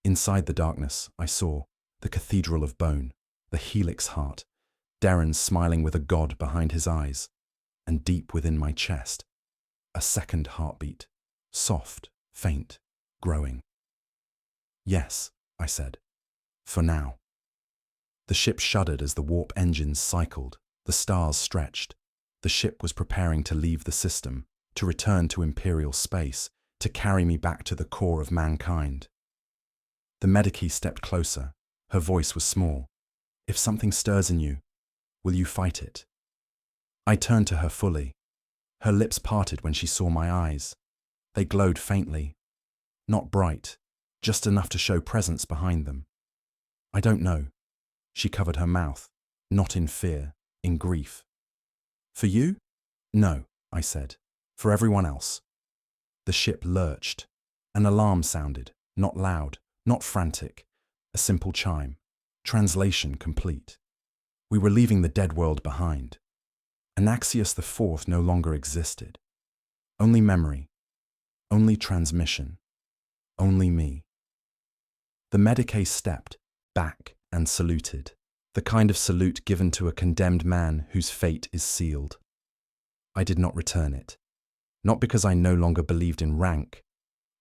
Inside the darkness, I saw the cathedral of bone, the helix heart, Darren smiling with a god behind his eyes, and deep within my chest, a second heartbeat, soft, faint, growing. Yes, I said, for now. The ship shuddered as the warp engines cycled, the stars stretched. The ship was preparing to leave the system, to return to Imperial space, to carry me back to the core of mankind. The Medicae stepped closer. Her voice was small. If something stirs in you, will you fight it? I turned to her fully. Her lips parted when she saw my eyes. They glowed faintly. Not bright, just enough to show presence behind them. I don't know. She covered her mouth, not in fear, in grief. For you? No, I said. For everyone else. The ship lurched. An alarm sounded, not loud, not frantic. A simple chime. Translation complete. We were leaving the dead world behind. Anaxius IV no longer existed. Only memory. Only transmission. Only me. The Medicae stepped back and saluted, the kind of salute given to a condemned man whose fate is sealed. I did not return it, not because I no longer believed in rank,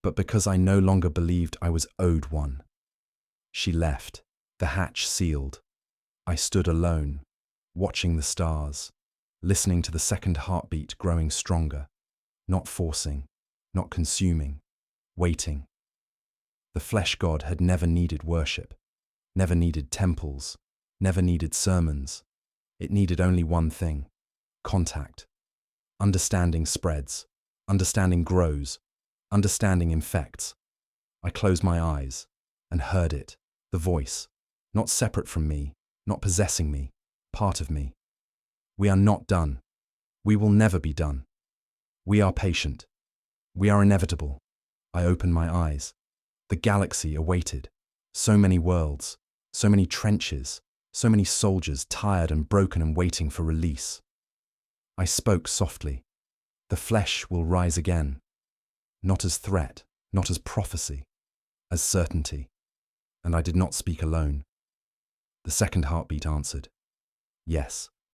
but because I no longer believed I was owed one. She left, the hatch sealed. I stood alone, watching the stars, listening to the second heartbeat growing stronger, not forcing, not consuming, waiting. The flesh god had never needed worship, never needed temples, never needed sermons. It needed only one thing: contact. Understanding spreads, understanding grows, understanding infects. I closed my eyes and heard it, the voice, not separate from me, not possessing me, part of me. We are not done. We will never be done. We are patient. We are inevitable. I opened my eyes. The galaxy awaited. So many worlds, so many trenches, so many soldiers tired and broken and waiting for release. I spoke softly. The flesh will rise again. Not as threat, not as prophecy, as certainty. And I did not speak alone. The second heartbeat answered. Yes.